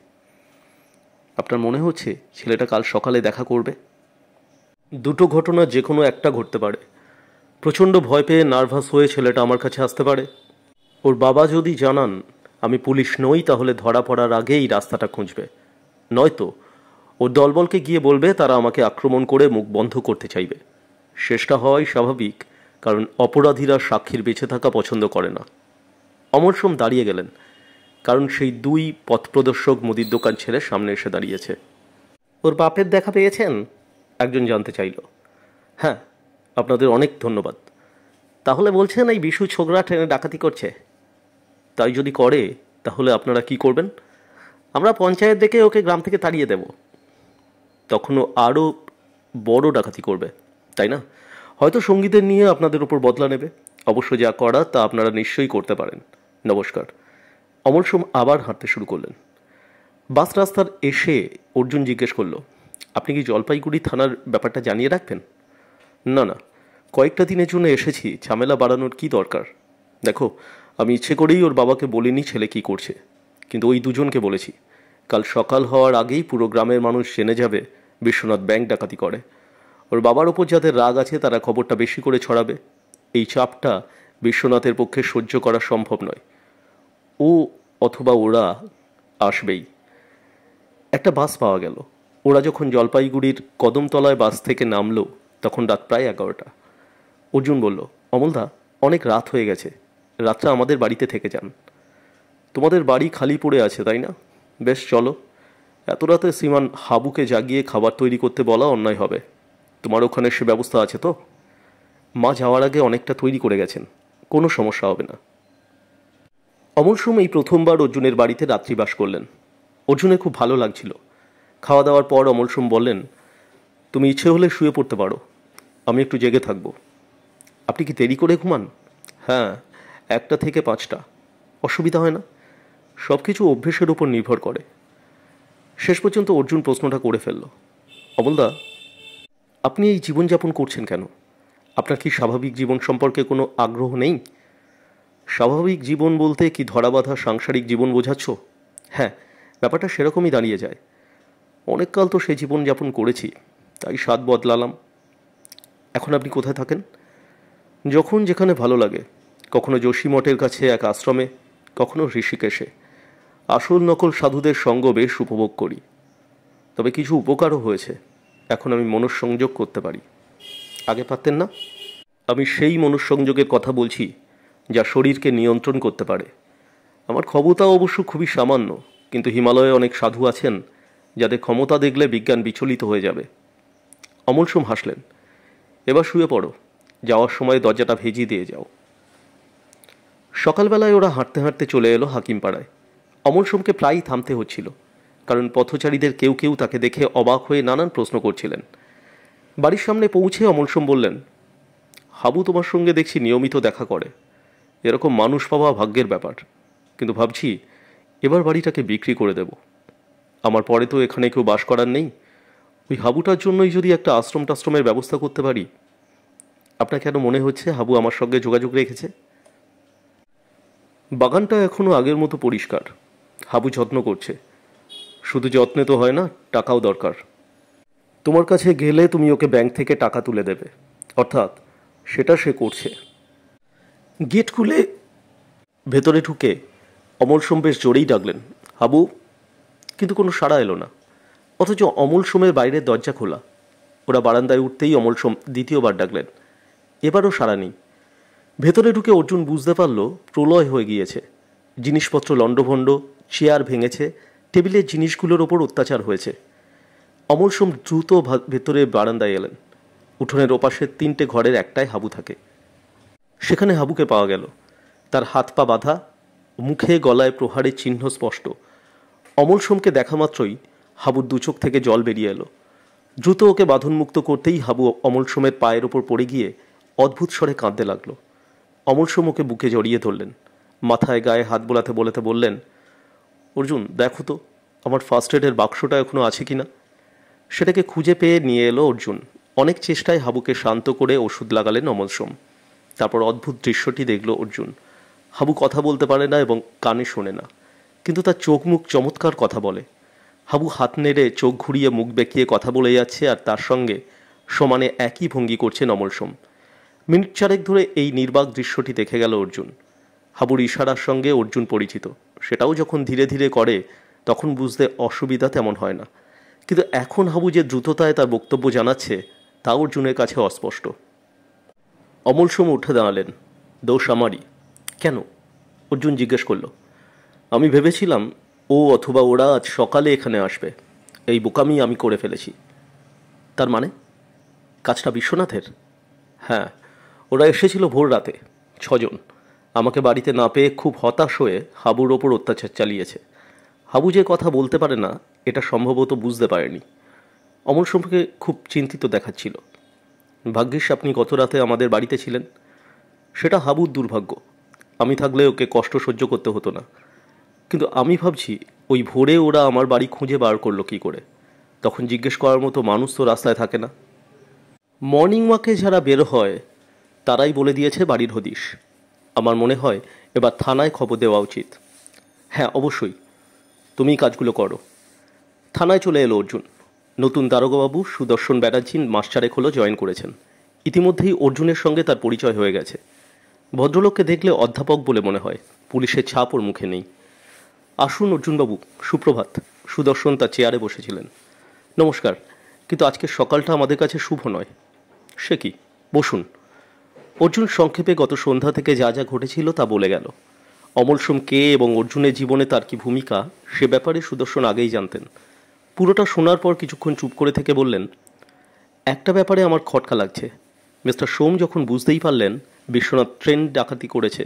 আপনার মনে হচ্ছে ছেলেটা কাল সকালে দেখা করবে? দুটো ঘটনা যে কোনো একটা ঘটতে পারে। প্রচণ্ড ভয় পেয়ে নার্ভাস হয়ে ছেলেটা আমার কাছে আসতে পারে। ওর বাবা যদি জানান আমি পুলিশ নই, তাহলে ধরা পড়ার আগেই রাস্তাটা খুঁজবে। নয়তো ওর দলবলকে গিয়ে বলবে তারা আমাকে আক্রমণ করে মুখ বন্ধ করতে চাইবে। শেষটা হওয়াই স্বাভাবিক, কারণ অপরাধীরা সাক্ষীর বেঁচে থাকা পছন্দ করে না। অমর সোম দাঁড়িয়ে গেলেন, কারণ সেই দুই পথপ্রদর্শক মুদির দোকান ছেড়ে সামনে এসে দাঁড়িয়েছে। ওর বাপের দেখা পেয়েছেন? একজন জানতে চাইল। হ্যাঁ, আপনাদের অনেক ধন্যবাদ। তাহলে বলছেন এই বিশু ছোকরা ট্রেনে ডাকাতি করছে? তাই যদি করে তাহলে আপনারা কি করবেন? আমরা পঞ্চায়েত ডেকে ওকে গ্রাম থেকে তাড়িয়ে দেব। তখনও আরও বড় ডাকাতি করবে, তাই না? হয়তো সঙ্গীদের নিয়ে আপনাদের উপর বদলা নেবে। অবশ্য যা করা তা আপনারা নিশ্চয়ই করতে পারেন। নমস্কার। অমল সোম আবার হাঁটতে শুরু করলেন। বাস রাস্তার এসে অর্জুন জিজ্ঞেস করল, আপনি কি জলপাইগুড়ি থানার ব্যাপারটা জানিয়ে রাখবেন? না না, কয়েকটা দিনের জন্য এসেছি, ঝামেলা বাড়ানোর কি দরকার? দেখো, আমি ইচ্ছে করেই ওর বাবাকে বলিনি ছেলে কি করছে, কিন্তু ওই দুজনকে বলেছি। কাল সকাল হওয়ার আগেই পুরো গ্রামের মানুষ জেনে যাবে বিশ্বনাথ ব্যাংক ডাকাতি করে। ওর বাবার ওপর যাদের রাগ আছে তারা খবরটা বেশি করে ছড়াবে। এই চাপটা বিশ্বনাথের পক্ষে সহ্য করা সম্ভব নয়। ও অথবা ওরা আসবেই। একটা বাস পাওয়া গেল। ওরা যখন জলপাইগুড়ির কদমতলায় বাস থেকে নামলো তখন রাত প্রায় 11টা। অর্জুন বলল, অমলদা, অনেক রাত হয়ে গেছে, রাতটা আমাদের বাড়িতে থেকে যান। তোমাদের বাড়ি খালি পড়ে আছে তাই না? বেশ, চলো। এত রাতে শ্রীমান হাবুকে জাগিয়ে খাবার তৈরি করতে বলা অন্যায় হবে। তোমার ওখানে সে ব্যবস্থা আছে তো? মা যাওয়ার আগে অনেকটা তৈরি করে গেছেন, কোনো সমস্যা হবে না। অমল সোম এই প্রথমবার অর্জুনের বাড়িতে রাত্রিবাস করলেন। অর্জুনের খুব ভালো লাগছিল। খাওয়া দাওয়ার পর অমল সোম বললেন, তুমি ইচ্ছে হলে শুয়ে পড়তে পারো, আমি একটু জেগে থাকবো। আপনি কি দেরি করে ঘুমান? হ্যাঁ, 1টা থেকে 5টা। অসুবিধা হয় না? সব কিছু অভ্যেসের উপর নির্ভর করে। শেষ পর্যন্ত অর্জুন প্রশ্নটা করে ফেলল, অমলদা, আপনি এই জীবনযাপন করছেন কেন? আপনার কি স্বাভাবিক জীবন সম্পর্কে কোনো আগ্রহ নেই? স্বাভাবিক জীবন বলতে কি ধরাবাঁধা সাংসারিক জীবন বোঝাচ্ছ? হ্যাঁ, ব্যাপারটা সেরকমই দাঁড়িয়ে যায়। অনেককাল তো সেই জীবনযাপন করেছি, তাই স্বাদ বদলালাম। এখন আপনি কোথায় থাকেন? যখন যেখানে ভালো লাগে। কখনো যোশী মঠের কাছে এক আশ্রমে, কখনো ঋষিকেশে। আসল নকল সাধুদের সঙ্গ বেশ উপভোগ করি। তবে কিছু উপকারও হয়েছে। এখন আমি মনঃসংযোগ করতে পারি, আগে পারতেন না। আমি সেই মনঃসংযোগের কথা বলছি যা শরীরকে নিয়ন্ত্রণ করতে পারে। আমার ক্ষমতা অবশ্য খুবই সামান্য, কিন্তু হিমালয়ে অনেক সাধু আছেন যাদের ক্ষমতা দেখলে বিজ্ঞান বিচলিত হয়ে যাবে। অমল সোম হাসলেন। এবার শুয়ে পড়ো, যাওয়ার সময় দরজাটা ভেজিয়ে দিয়ে যাও। সকালবেলায় ওরা হাঁটতে হাঁটতে চলে এলো হাকিমপাড়ায়। অমল সোমকে প্রায়ই থামতে হচ্ছিল, কারণ পথচারীদের কেউ কেউ তাকে দেখে অবাক হয়ে নানান প্রশ্ন করছিলেন। বাড়ির সামনে পৌঁছে অমল সোম বললেন, হাবু তোমার সঙ্গে দেখছি নিয়মিত দেখা করে। এরকম মানুষ পাওয়া ভাগ্যের ব্যাপার, কিন্তু ভাবছি এবার বাড়িটাকে বিক্রি করে দেব। আমার পরে তো এখানে কেউ বাস করার নেই। ওই হাবুটার জন্যই যদি একটা আশ্রম টাশ্রমের ব্যবস্থা করতে পারি। আপনার কেন মনে হচ্ছে হাবু আমার সঙ্গে যোগাযোগ রেখেছে? বাগানটা এখনও আগের মতো পরিষ্কার। হাবু যত্ন করছে। শুধু যত্নে তো হয় না, টাকাও দরকার। তোমার কাছে গেলে তুমি ওকে ব্যাংক থেকে টাকা তুলে দেবে, অর্থাৎ সেটা সে করছে। গেট খুলে ভেতরে ঢুকে অমল সোম বেশ জোরেই ডাকলেন, হাবু, কিন্তু কোনো সাড়া এলো না। অথচ অমল সোমের বাইরের দরজা খোলা। ওরা বারান্দায় উঠতেই অমল সোম দ্বিতীয়বার ডাকলেন। এবারও সাড়া নেই। ভেতরে ঢুকে অর্জুন বুঝতে পারল প্রলয় হয়ে গিয়েছে। জিনিসপত্র লণ্ডভণ্ড, চেয়ার ভেঙেছে, টেবিলের জিনিসগুলোর ওপর অত্যাচার হয়েছে। অমল সোম দ্রুত ভেতরে বারান্দায় এলেন। উঠোনের ওপাশের 3টে ঘরের একটায় হাবু থাকে। সেখানে হাবুকে পাওয়া গেল। তার হাত পা বাঁধা, মুখে গলায় প্রহারের চিহ্ন স্পষ্ট। অমল সোমকে দেখা মাত্রই হাবুর 2 চোখ থেকে জল বেরিয়ে এলো। দ্রুত ওকে বাঁধনমুক্ত করতেই হাবু অমল সোমের পায়ের ওপর পড়ে গিয়ে অদ্ভুত স্বরে কাঁদতে লাগলো। অমল সোম ওকে বুকে জড়িয়ে ধরলেন। মাথায় গায়ে হাত বোলাতে বোলাতে বললেন, অর্জুন দেখো তো আমার ফার্স্ট এডের বাক্সটা এখনো আছে কিনা। সেটাকে খুঁজে পেয়ে নিয়ে এলো অর্জুন। অনেক চেষ্টায় হাবুকে শান্ত করে ওষুধ লাগালেন অমল সোম। তারপর অদ্ভুত দৃশ্যটি দেখল অর্জুন। হাবু কথা বলতে পারে না এবং কানে শোনে না, কিন্তু তার চোখ মুখ চমৎকার কথা বলে। হাবু হাত নেড়ে চোখ ঘুরিয়ে মুখ বেঁকিয়ে কথা বলে যাচ্ছে, আর তার সঙ্গে সমানে একই ভঙ্গি করছেন অমল সোম। মিনিট 4 ধরে এই নির্বাক দৃশ্যটি দেখে গেল অর্জুন। হাবুর ইশারার সঙ্গে অর্জুন পরিচিত। সেটাও যখন ধীরে ধীরে করে তখন বুঝতে অসুবিধা তেমন হয় না, কিন্তু এখন হাবু যে দ্রুততায় তার বক্তব্য জানাচ্ছে তা অর্জুনের কাছে অস্পষ্ট। অমল সোম উঠে দাঁড়ালেন। দোষ আমারই। কেন? অর্জুন জিজ্ঞেস করল। আমি ভেবেছিলাম ও অথবা ওরা আজ সকালে এখানে আসবে। এই বোকামি আমি করে ফেলেছি। তার মানে কাজটা বিশ্বনাথের? হ্যাঁ, ওরা এসেছিল ভোর রাতে 6 জন। আমাকে বাড়িতে না পেয়ে খুব হতাশ হয়ে হাবুর ওপর অত্যাচার চালিয়েছে। হাবু যে কথা বলতে পারে না এটা সম্ভবত বুঝতে পারেনি। অমল সোমকে খুব চিন্তিত দেখাচ্ছিল। ভাগ্যিস আপনি গত রাতে আমাদের বাড়িতে ছিলেন। সেটা হাবুর দুর্ভাগ্য। আমি থাকলে ওকে কষ্ট সহ্য করতে হতো না। কিন্তু আমি ভাবছি ওই ভোরে ওরা আমার বাড়ি খুঁজে বার করলো কী করে? তখন জিজ্ঞেস করার মতো মানুষ তো রাস্তায় থাকে না। মর্নিং ওয়াকে যারা বের হয় তারাই বলে দিয়েছে বাড়ির হদিশ। আমার মনে হয় এবার থানায় খবর দেওয়া উচিত। হ্যাঁ অবশ্যই, তুমি কাজগুলো করো। থানায় চলে এলো অর্জুন। নতুন দারোগাবাবু সুদর্শন ব্যানার্জি মাস 4 হলো জয়েন করেছেন। ইতিমধ্যেই অর্জুনের সঙ্গে তার পরিচয় হয়ে গেছে। ভদ্রলোককে দেখলে অধ্যাপক বলে মনে হয়। পুলিশের ছাপ ওর মুখে নেই। আসুন অর্জুনবাবু, সুপ্রভাত। সুদর্শন তার চেয়ারে বসেছিলেন। নমস্কার, কিন্তু আজকের সকালটা আমাদের কাছে শুভ নয়। সে কি? বসুন। অর্জুন সংক্ষেপে গত সন্ধ্যা থেকে যা যা ঘটেছিল তা বলে গেল। অমল সোম কে এবং অর্জুনের জীবনে তার কি ভূমিকা সে ব্যাপারে সুদর্শন আগেই জানতেন। পুরোটা শোনার পর কিছুক্ষণ চুপ করে থেকে বললেন, একটা ব্যাপারে আমার খটকা লাগছে। মিস্টার সোম যখন বুঝতেই পারলেন বিশ্বনাথ ট্রেন ডাকাতি করেছে,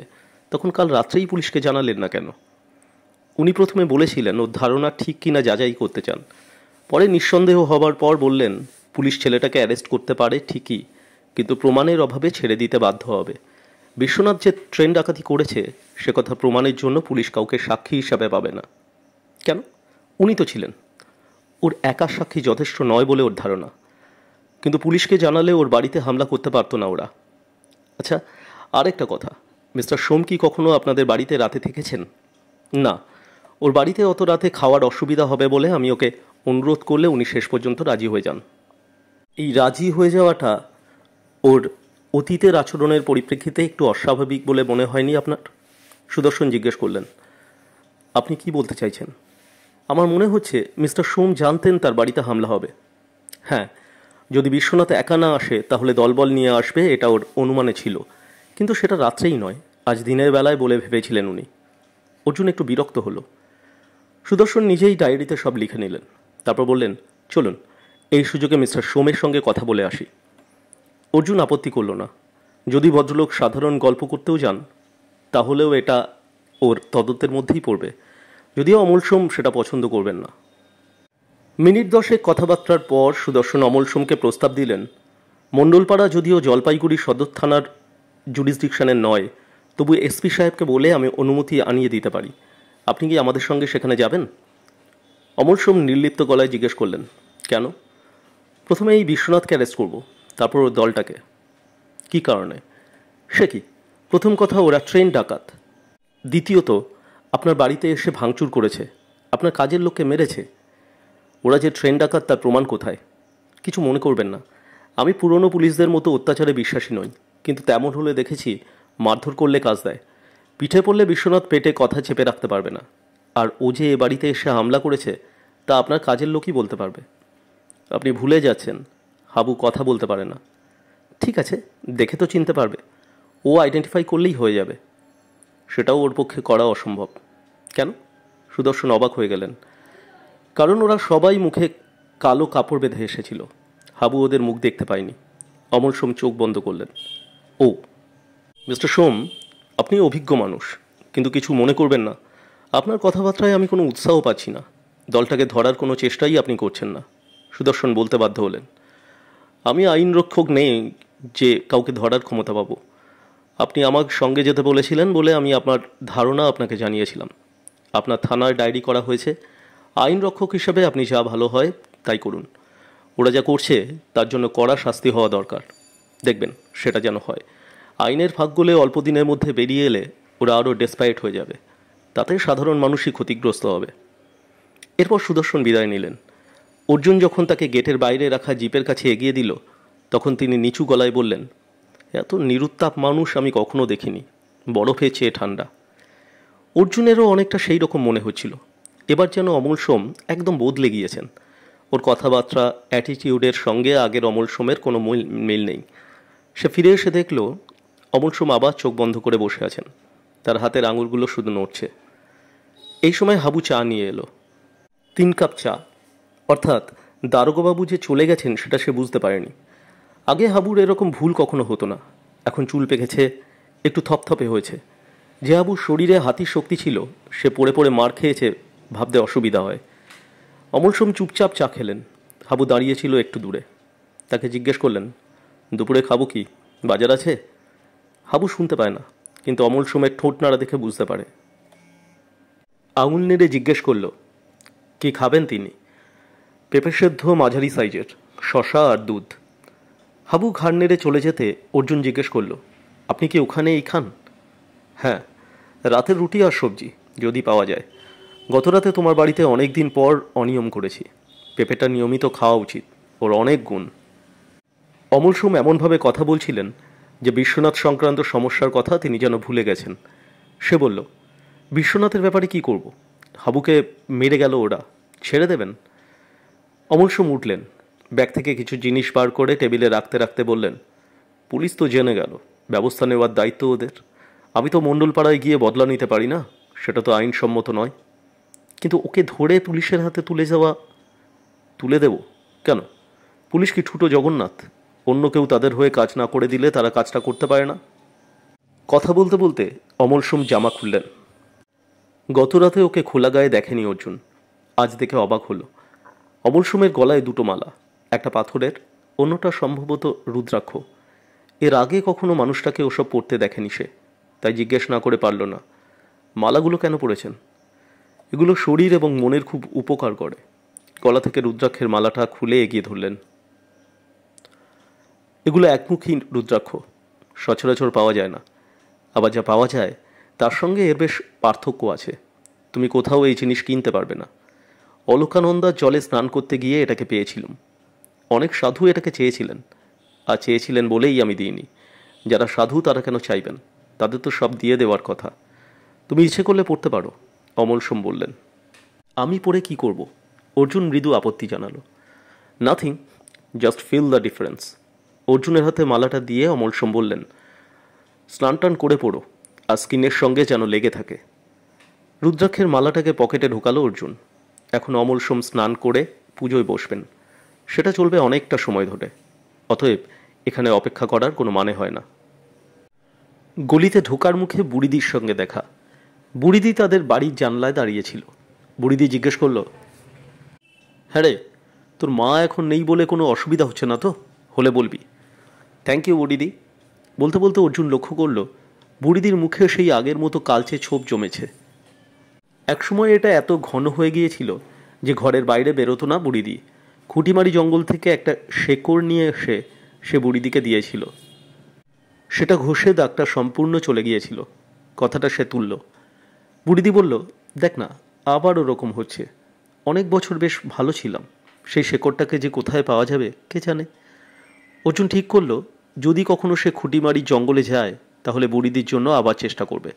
তখন কাল রাত্রেই পুলিশকে জানালেন না কেন? উনি প্রথমে বলেছিলেন ওর ধারণা ঠিক কিনা যাচাই করতে চান। পরে নিঃসন্দেহ হবার পর বললেন পুলিশ ছেলেটাকে অ্যারেস্ট করতে পারে ঠিকই, কিন্তু প্রমাণের অভাবে ছেড়ে দিতে বাধ্য হবে। বিশ্বনাথ যে ট্রেন ডাকাতি করেছে সে কথা প্রমাণের জন্য পুলিশ কাউকে সাক্ষী হিসাবে পাবে না। কেন? উনি তো ছিলেন। ওর একা সাক্ষী যথেষ্ট নয় বলে ওর ধারণা। কিন্তু পুলিশকে জানালে ওর বাড়িতে হামলা করতে পারতো না ওরা। আচ্ছা, আরেকটা কথা, মিস্টার সোম কি কখনো আপনাদের বাড়িতে রাতে থেকেছেন? না, ওর বাড়িতে অত রাতে খাওয়ার অসুবিধা হবে বলে আমি ওকে অনুরোধ করলে উনি শেষ পর্যন্ত রাজি হয়ে যান। এই রাজি হয়ে যাওয়াটা ওর অতীতের আচরণের পরিপ্রেক্ষিতে একটু অস্বাভাবিক বলে মনে হয়নি আপনার? সুদর্শন জিজ্ঞেস করলেন। আপনি কি বলতে চাইছেন? আমার মনে হচ্ছে মিস্টার সোম জানতেন তার বাড়িতে হামলা হবে। হ্যাঁ, যদি বিশ্বনাথ একা না আসে তাহলে দলবল নিয়ে আসবে এটা ওর অনুমানে ছিল, কিন্তু সেটা রাত্রেই নয়, আজ দিনের বেলায় বলে ভেবেছিলেন উনি। অর্জুন একটু বিরক্ত হলো। সুদর্শন নিজেই ডায়েরিতে সব লিখে নিলেন। তারপর বললেন, চলুন এই সুযোগে মিস্টার সোমের সঙ্গে কথা বলে আসি। অর্জুন আপত্তি করল না। যদি ভদ্রলোক সাধারণ গল্প করতেও যান তাহলেও এটা ওর তদন্তের মধ্যেই পড়বে, যদিও অমল সোম সেটা পছন্দ করবেন না। মিনিট 10 কথাবার্তার পর সুদর্শন অমল সোমকে প্রস্তাব দিলেন, মণ্ডলপাড়া যদিও জলপাইগুড়ি সদর থানার জুরিসডিকশনের নয়, তবু এসপি সাহেবকে বলে আমি অনুমতি আনিয়ে দিতে পারি। আপনি কি আমাদের সঙ্গে সেখানে যাবেন? অমল সোম নির্লিপ্ত গলায় জিজ্ঞেস করলেন, কেন? প্রথমে এই বিশ্বনাথকে অ্যারেস্ট করব, তারপর ওর দলটাকে। কি কারণে? সে কি, প্রথম কথা ওরা ট্রেন ডাকাত। দ্বিতীয়ত আপনার বাড়িতে এসে ভাঙচুর করেছে, আপনার কাজের লোককে মেরেছে। ওরা যে ট্রেন ডাকাত তার প্রমাণ কোথায়? কিছু মনে করবেন না, আমি পুরনো পুলিশদের মতো অত্যাচারে বিশ্বাসী নই, কিন্তু তেমন হলে দেখেছি মারধর করলে কাজ দেয়। পিঠে পড়লে বিশ্বনাথ পেটে কথা চেপে রাখতে পারবে না। আর ও যে এ বাড়িতে এসে হামলা করেছে তা আপনার কাজের লোকই বলতে পারবে। আপনি ভুলে যাচ্ছেন, হাবু কথা বলতে পারে না। ঠিক আছে, দেখে তো চিনতে পারবে, ও আইডেন্টিফাই করলেই হয়ে যাবে। সেটাও ওর পক্ষে করা অসম্ভব। কেন? সুদর্শন অবাক হয়ে গেলেন। কারণ ওরা সবাই মুখে কালো কাপড় বেঁধে এসেছিল। হাবু ওদের মুখ দেখতে পায়নি। অমল সোম চোখ বন্ধ করলেন। ও মিস্টার সোম, আপনি অভিজ্ঞ মানুষ, কিন্তু কিছু মনে করবেন না, আপনার কথাবার্তায় আমি কোনো উৎসাহ পাচ্ছি না। দলটাকে ধরার কোনো চেষ্টাই আপনি করছেন না। সুদর্শন বলতে বাধ্য হলেন, আমি আইন রক্ষক নেই যে কাউকে ধরার ক্ষমতা পাবো। আপনি আমার সঙ্গে যেতে বলেছিলেন বলে আমি আপনার ধারণা আপনাকে জানিয়েছিলাম। আপনার থানায় ডায়েরি করা হয়েছে। আইন রক্ষক হিসাবে আপনি যা ভালো হয় তাই করুন। ওরা যা করছে তার জন্য কড়া শাস্তি হওয়া দরকার। দেখবেন সেটা যেন হয়। আইনের ফাঁক গলে অল্প দিনের মধ্যে বেরিয়ে এলে ওরা আরও ডেসপারেট হয়ে যাবে। তাতে সাধারণ মানুষই ক্ষতিগ্রস্ত হবে। এরপর সুদর্শন বিদায় নিলেন। অর্জুন যখন তাকে গেটের বাইরে রাখা জিপের কাছে এগিয়ে দিল, তখন তিনি নিচু গলায় বললেন, এত নিরুত্তাপ মানুষ আমি কখনো দেখিনি, বরফে চেয়ে ঠান্ডা। অর্জুনেরও অনেকটা সেই রকম মনে হচ্ছিল। এবার যেন অমল সোম একদম বদলে গিয়েছেন। ওর কথাবার্তা, অ্যাটিটিউডের সঙ্গে আগের অমল সোমের কোনো মিল নেই। সে ফিরে এসে দেখল অমল সোম আবার চোখ বন্ধ করে বসে আছেন। তার হাতের আঙুলগুলো শুধু নড়ছে। এই সময় হাবু চা নিয়ে এলো। 3 কাপ চা। অর্থাৎ দারোগাবাবু যে চলে গেছেন সেটা সে বুঝতে পারেনি। আগে হাবুর এরকম ভুল কখনো হতো না। এখন চুল পেকেছে, একটু থপথপে হয়েছে। যে হাবুর শরীরে হাতির শক্তি ছিল, সে পড়ে পড়ে মার খেয়েছে ভাবতে অসুবিধা হয়। অমল সোম চুপচাপ চা খেলেন। হাবু দাঁড়িয়েছিল একটু দূরে। তাকে জিজ্ঞেস করলেন, দুপুরে খাবো কি? বাজার আছে? হাবু শুনতে পায় না, কিন্তু অমল সোমের ঠোঁট নাড়া দেখে বুঝতে পারে। আঙুল নেড়ে জিজ্ঞেস করল, কি খাবেন তিনি? পেঁপে সেদ্ধ মাঝারি সাইজের, শশা আর দুধ। হাবু ঘাড় নেড়ে চলে যেতে অর্জুন জিজ্ঞেস করল, আপনি কি ওখানেই খান? হ্যাঁ, রাতের রুটি আর সবজি যদি পাওয়া যায়। গত রাতে তোমার বাড়িতে অনেক দিন পর অনিয়ম করেছি। পেঁপেটা নিয়মিত খাওয়া উচিত, ওর অনেক গুণ। অমল সোম এমনভাবে কথা বলছিলেন যে বিশ্বনাথ সংক্রান্ত সমস্যার কথা তিনি যেন ভুলে গেছেন। সে বলল, বিশ্বনাথের ব্যাপারে কি করব? হাবুকে মেরে গেল ওরা, ছেড়ে দেবেন? অমল সোম উঠলেন। ব্যাগ থেকে কিছু জিনিস বার করে টেবিলে রাখতে রাখতে বললেন, পুলিশ তো জেনে গেল, ব্যবস্থা নেওয়ার দায়িত্ব ওদের। আমি তো মণ্ডলপাড়ায় গিয়ে বদলা নিতে পারি না, সেটা তো আইনসম্মত নয়। কিন্তু ওকে ধরে পুলিশের হাতে তুলে দেব কেন? পুলিশ কি ঠুটো জগন্নাথ? অন্য কেউ তাদের হয়ে কাজ না করে দিলে তারা কাজটা করতে পারে না? কথা বলতে বলতে অমল সোম জামা খুললেন। গত রাতে ওকে খোলা গায়ে দেখেনি অর্জুন। আজ দেখে অবাক হলো। অমল সোমের গলায় 2টো মালা, একটা পাথরের, অন্যটা সম্ভবত রুদ্রাক্ষ। এর আগে কখনো মানুষটাকে ওসব পড়তে দেখেনি সে, তাই জিজ্ঞেস না করে পারল না, মালাগুলো কেন পড়েছেন? এগুলো শরীর এবং মনের খুব উপকার করে। গলা থেকে রুদ্রাক্ষের মালাটা খুলে এগিয়ে ধরলেন। এগুলো একমুখী রুদ্রাক্ষ, সচরাচর পাওয়া যায় না। আবার যা পাওয়া যায় তার সঙ্গে এর বেশ পার্থক্য আছে। তুমি কোথাও এই জিনিস কিনতে পারবে না। অলকানন্দা জলে স্নান করতে গিয়ে এটাকে পেয়েছিলাম। অনেক সাধু এটাকে চেয়েছিলেন, আর চেয়েছিলেন বলেই আমি দিইনি। যারা সাধু তারা কেন চাইবেন? তাদের তো সব দিয়ে দেওয়ার কথা। তুমি ইচ্ছে করলে পড়তে পারো, অমল সোম বললেন। আমি পড়ে কি করব? অর্জুন মৃদু আপত্তি জানালো। Nothing, just feel the difference. অর্জুনের হাতে মালাটা দিয়ে অমল সোম বললেন, স্নান টান করে পড়ো, আর স্কিনের সঙ্গে যেন লেগে থাকে। রুদ্রাক্ষের মালাটাকে পকেটে ঢোকালো অর্জুন। এখন অমল সোম স্নান করে পুজোয় বসবেন। সেটা চলবে অনেকটা সময় ধরে। অতএব এখানে অপেক্ষা করার কোনো মানে হয় না। গলিতে ঢোকার মুখে বুড়িদির সঙ্গে দেখা। বুড়িদি তাদের বাড়ির জানলায় দাঁড়িয়েছিল। বুড়িদি জিজ্ঞেস করল, হ্যাঁ রে, তোর মা এখন নেই বলে কোনো অসুবিধা হচ্ছে না তো? হলে বলবি। থ্যাংক ইউ বুড়িদি। বলতে বলতে অর্জুন লক্ষ্য করল বুড়িদির মুখে সেই আগের মতো কালচে ছোপ জমেছে। একসময় এটা এত ঘন হয়ে গিয়েছিল যে ঘরের বাইরে বেরোতো না বুড়িদি। খুঁটিমারি জঙ্গল থেকে একটা শেকড় নিয়ে এসে সে বুড়িদিকে দিয়েছিল। সেটা ঘষে দাগটা সম্পূর্ণ চলে গিয়েছিল। কথাটা সে তুলল। বুড়িদি বলল, দেখ না, আবার ওরকম হচ্ছে। অনেক বছর বেশ ভালো ছিলাম। সেই শেকড়টাকে যে কোথায় পাওয়া যাবে কে জানে। অর্জুন ঠিক করলো, যদি কখনো সে খুঁটিমারি জঙ্গলে যায় তাহলে বুড়িদির জন্য আবার চেষ্টা করবে।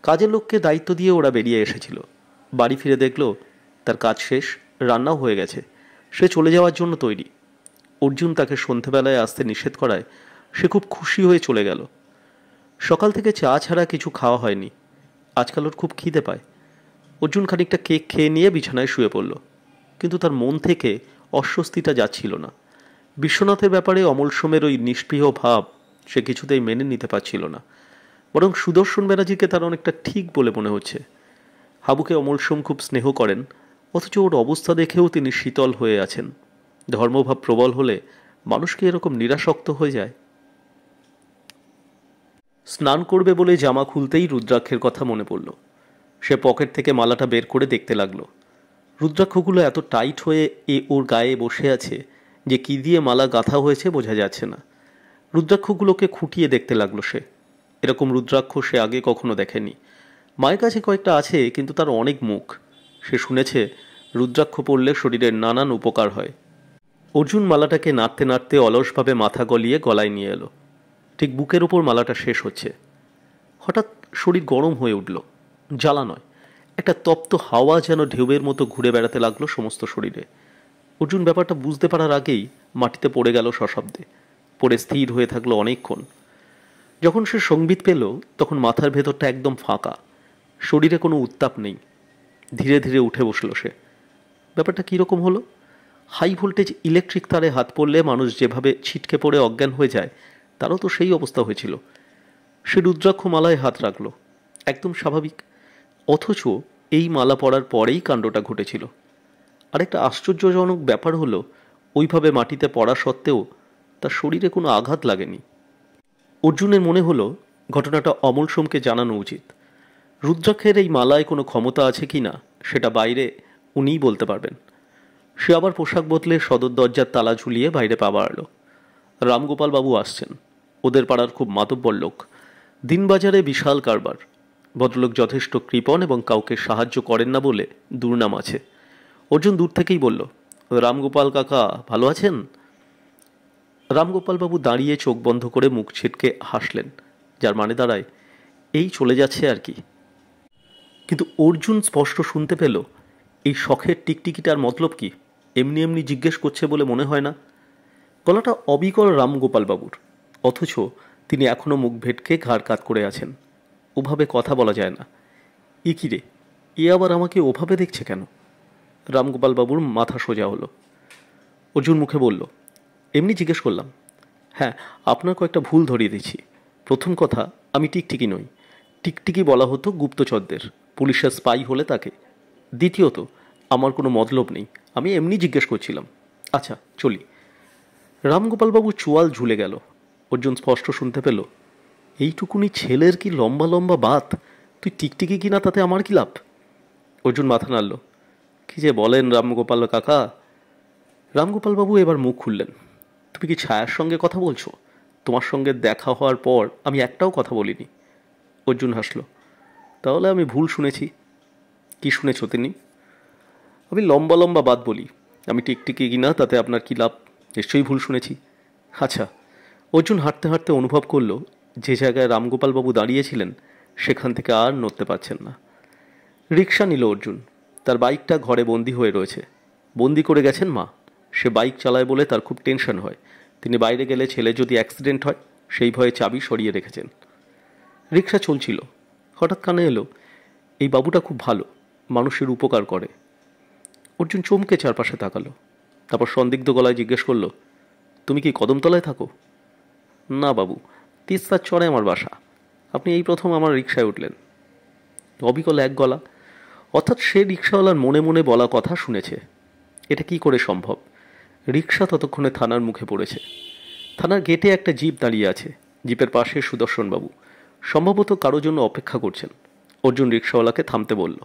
কাজের লোককে দায়িত্ব দিয়ে ওরা বেরিয়ে এসেছিল। বাড়ি ফিরে দেখল তার কাজ শেষ, রান্নাও হয়ে গেছে, সে চলে যাওয়ার জন্য তৈরি। অর্জুন তাকে সন্ধেবেলায় আসতে নিষেধ করায় সে খুব খুশি হয়ে চলে গেল। সকাল থেকে চা ছাড়া কিছু খাওয়া হয়নি। আজকাল ওর খুব খিদে পায়। অর্জুন খানিকটা কেক খেয়ে নিয়ে বিছানায় শুয়ে পড়ল, কিন্তু তার মন থেকে অস্বস্তিটা যাচ্ছিল না। বিশ্বনাথের ব্যাপারে অমল সোমের ওই নিষ্পৃহ ভাব সে কিছুতেই মেনে নিতে পারছিল না, বরং সুদর্শন ব্যানার্জিকে তার অনেকটা ঠিক বলে মনে হচ্ছে। হাবুকে অমল সোম খুব স্নেহ করেন, অথচ ওর অবস্থা দেখেও তিনি শীতল হয়ে আছেন। ধর্মভাব প্রবল হলে মানুষ কি এরকম নিরাসক্ত হয়ে যায়? স্নান করবে বলে জামা খুলতেই রুদ্রাক্ষের কথা মনে পড়ল। সে পকেট থেকে মালাটা বের করে দেখতে লাগলো। রুদ্রাক্ষগুলো এত টাইট হয়ে ওর গায়ে বসে আছে যে কি দিয়ে মালা গাঁথা হয়েছে বোঝা যাচ্ছে না। রুদ্রাক্ষগুলোকে খুঁটিয়ে দেখতে লাগলো সে। এরকম রুদ্রাক্ষ সে আগে কখনো দেখেনি। মায়ের কাছে কয়েকটা আছে, কিন্তু তার অনেক মুখ। সে শুনেছে রুদ্রাক্ষ পড়লে শরীরের নানান উপকার হয়। অর্জুন মালাটাকে নাড়তে নাড়তে অলসভাবে মাথা গলিয়ে গলায় নিয়ে এলো। ঠিক বুকের ওপর মালাটা শেষ হচ্ছে। হঠাৎ শরীর গরম হয়ে উঠল। জ্বালা নয়, একটা তপ্ত হাওয়া যেন ঢেউয়ের মতো ঘুরে বেড়াতে লাগলো সমস্ত শরীরে। অর্জুন ব্যাপারটা বুঝতে পারার আগেই মাটিতে পড়ে গেল সশব্দে। পড়ে স্থির হয়ে থাকলো অনেকক্ষণ। যখন সে সংবিত পেল তখন মাথার ভেতরটা একদম ফাঁকা, শরীরে কোনো উত্তাপ নেই। ধীরে ধীরে উঠে বসলো সে। ব্যাপারটা কীরকম হলো? হাই ভোল্টেজ ইলেকট্রিক তারে হাত পড়লে মানুষ যেভাবে ছিটকে পড়ে অজ্ঞান হয়ে যায়, তারও তো সেই অবস্থা হয়েছিল। সে রুদ্রাক্ষ মালায় হাত রাখল, একদম স্বাভাবিক। অথচ এই মালা পড়ার পরেই কাণ্ডটা ঘটেছিল। আরেকটা আশ্চর্যজনক ব্যাপার হলো, ওইভাবে মাটিতে পড়া সত্ত্বেও তার শরীরে কোনো আঘাত লাগেনি। অর্জুনের মনে হলো ঘটনাটা অমল সোমকে জানানো উচিত। রুদ্রাক্ষের এই মালায় কোনো ক্ষমতা আছে কি না সেটা বাইরে উনিই বলতে পারবেন। সে আবার পোশাক বদলে সদর দরজার তালা ঝুলিয়ে বাইরে পা বাড়াল। রামগোপাল বাবু আসছেন। ওদের পাড়ার খুব মাতব্বর লোক। দিনবাজারে বিশাল কারবার। ভদ্রলোক যথেষ্ট কৃপণ এবং কাউকে সাহায্য করেন না বলে দুর্নাম আছে। অর্জুন দূর থেকেই বলল, রামগোপাল কাকা ভালো আছেন? রামগোপালবাবু দাঁড়িয়ে চোখ বন্ধ করে মুখ ছিটকে হাসলেন, যার মানে দাঁড়ায় এই চলে যাচ্ছে আর কি। কিন্তু অর্জুন স্পষ্ট শুনতে পেল এই শখের টিকটিকিটার মতলব কি এমনি এমনি জিজ্ঞেস করছে বলে মনে হয় না। গলাটা অবিকল রামগোপালবাবুর, অথচ তিনি এখনও মুখ ভেটকে ঘাড় কাত করে আছেন। ওভাবে কথা বলা যায় না। এ কী রে, এ আবার আমাকে ওভাবে দেখছে কেন? রামগোপালবাবুর মাথা সোজা হলো। অর্জুন মুখে বলল, এমনি জিজ্ঞেস করলাম। হ্যাঁ, আপনার কয়েকটা ভুল ধরিয়ে দিচ্ছি। প্রথম কথা, আমি টিকটিকি নই। টিকটিকি বলা হতো গুপ্তচরদের, পুলিশের স্পাই হলে তাকে। দ্বিতীয়ত, আমার কোনো মতলব নেই, আমি এমনি জিজ্ঞেস করছিলাম। আচ্ছা চলি। রামগোপালবাবু চোয়াল ঝুলে গেল। অর্জুন স্পষ্ট শুনতে পেল, এইটুকুনি ছেলের কি লম্বা লম্বা বাত, তুই টিকটিকি কিনা তাতে আমার কি লাভ? অর্জুন মাথা নাড়ল। কি যে বলেন রামগোপাল কাকা। রামগোপালবাবু এবার মুখ খুললেন। তুমি কি ছায়ার সঙ্গে কথা বলছো? তোমার সঙ্গে দেখা হওয়ার পর আমি একটাও কথা বলিনি। অর্জুন হাসল। তাহলে আমি ভুল শুনেছি। কি শুনেছ তিনি? আমি লম্বা লম্বা বাত বলি। আমি টিকটিকি কিনা তাতে আপনার কি লাভ? নিশ্চয়ই ভুল শুনেছি। আচ্ছা। অর্জুন হাঁটতে হাঁটতে অনুভব করল যে জায়গায় রামগোপালবাবু দাঁড়িয়েছিলেন সেখান থেকে আর নড়তে পারছেন না। রিক্সা নিল অর্জুন। তার বাইকটা ঘরে বন্দি হয়ে রয়েছে। বন্দি করে গেছেন মা। সে বাইক চালায় বলে তার খুব টেনশন হয়। তিনি বাইরে গেলে ছেলে যদি অ্যাক্সিডেন্ট হয় সেই ভয়ে চাবি সরিয়ে রেখেছেন। রিক্সা চলছিল। হঠাৎ কানে এলো, এই বাবুটা খুব ভালো, মানুষের উপকার করে। অর্জুন চমকে চারপাশে তাকালো। তারপর সন্দিগ্ধ গলায় জিজ্ঞেস করলো, তুমি কি কদমতলায় থাকো? না বাবু, তিস্তার চরে আমার বাসা। আপনি এই প্রথম আমার রিক্সায় উঠলেন। অবিকল এক গলা। অর্থাৎ সে রিক্সাওয়ালার মনে মনে বলা কথা শুনেছে। এটা কি করে সম্ভব? রিক্সা ততক্ষণে থানার মুখে পড়েছে। থানার গেটে একটা জিপ দাঁড়িয়ে আছে। জিপের পাশে সুদর্শনবাবু সম্ভবত কারো জন্য অপেক্ষা করছেন। অর্জুন রিক্সাওয়ালাকে থামতে বলল।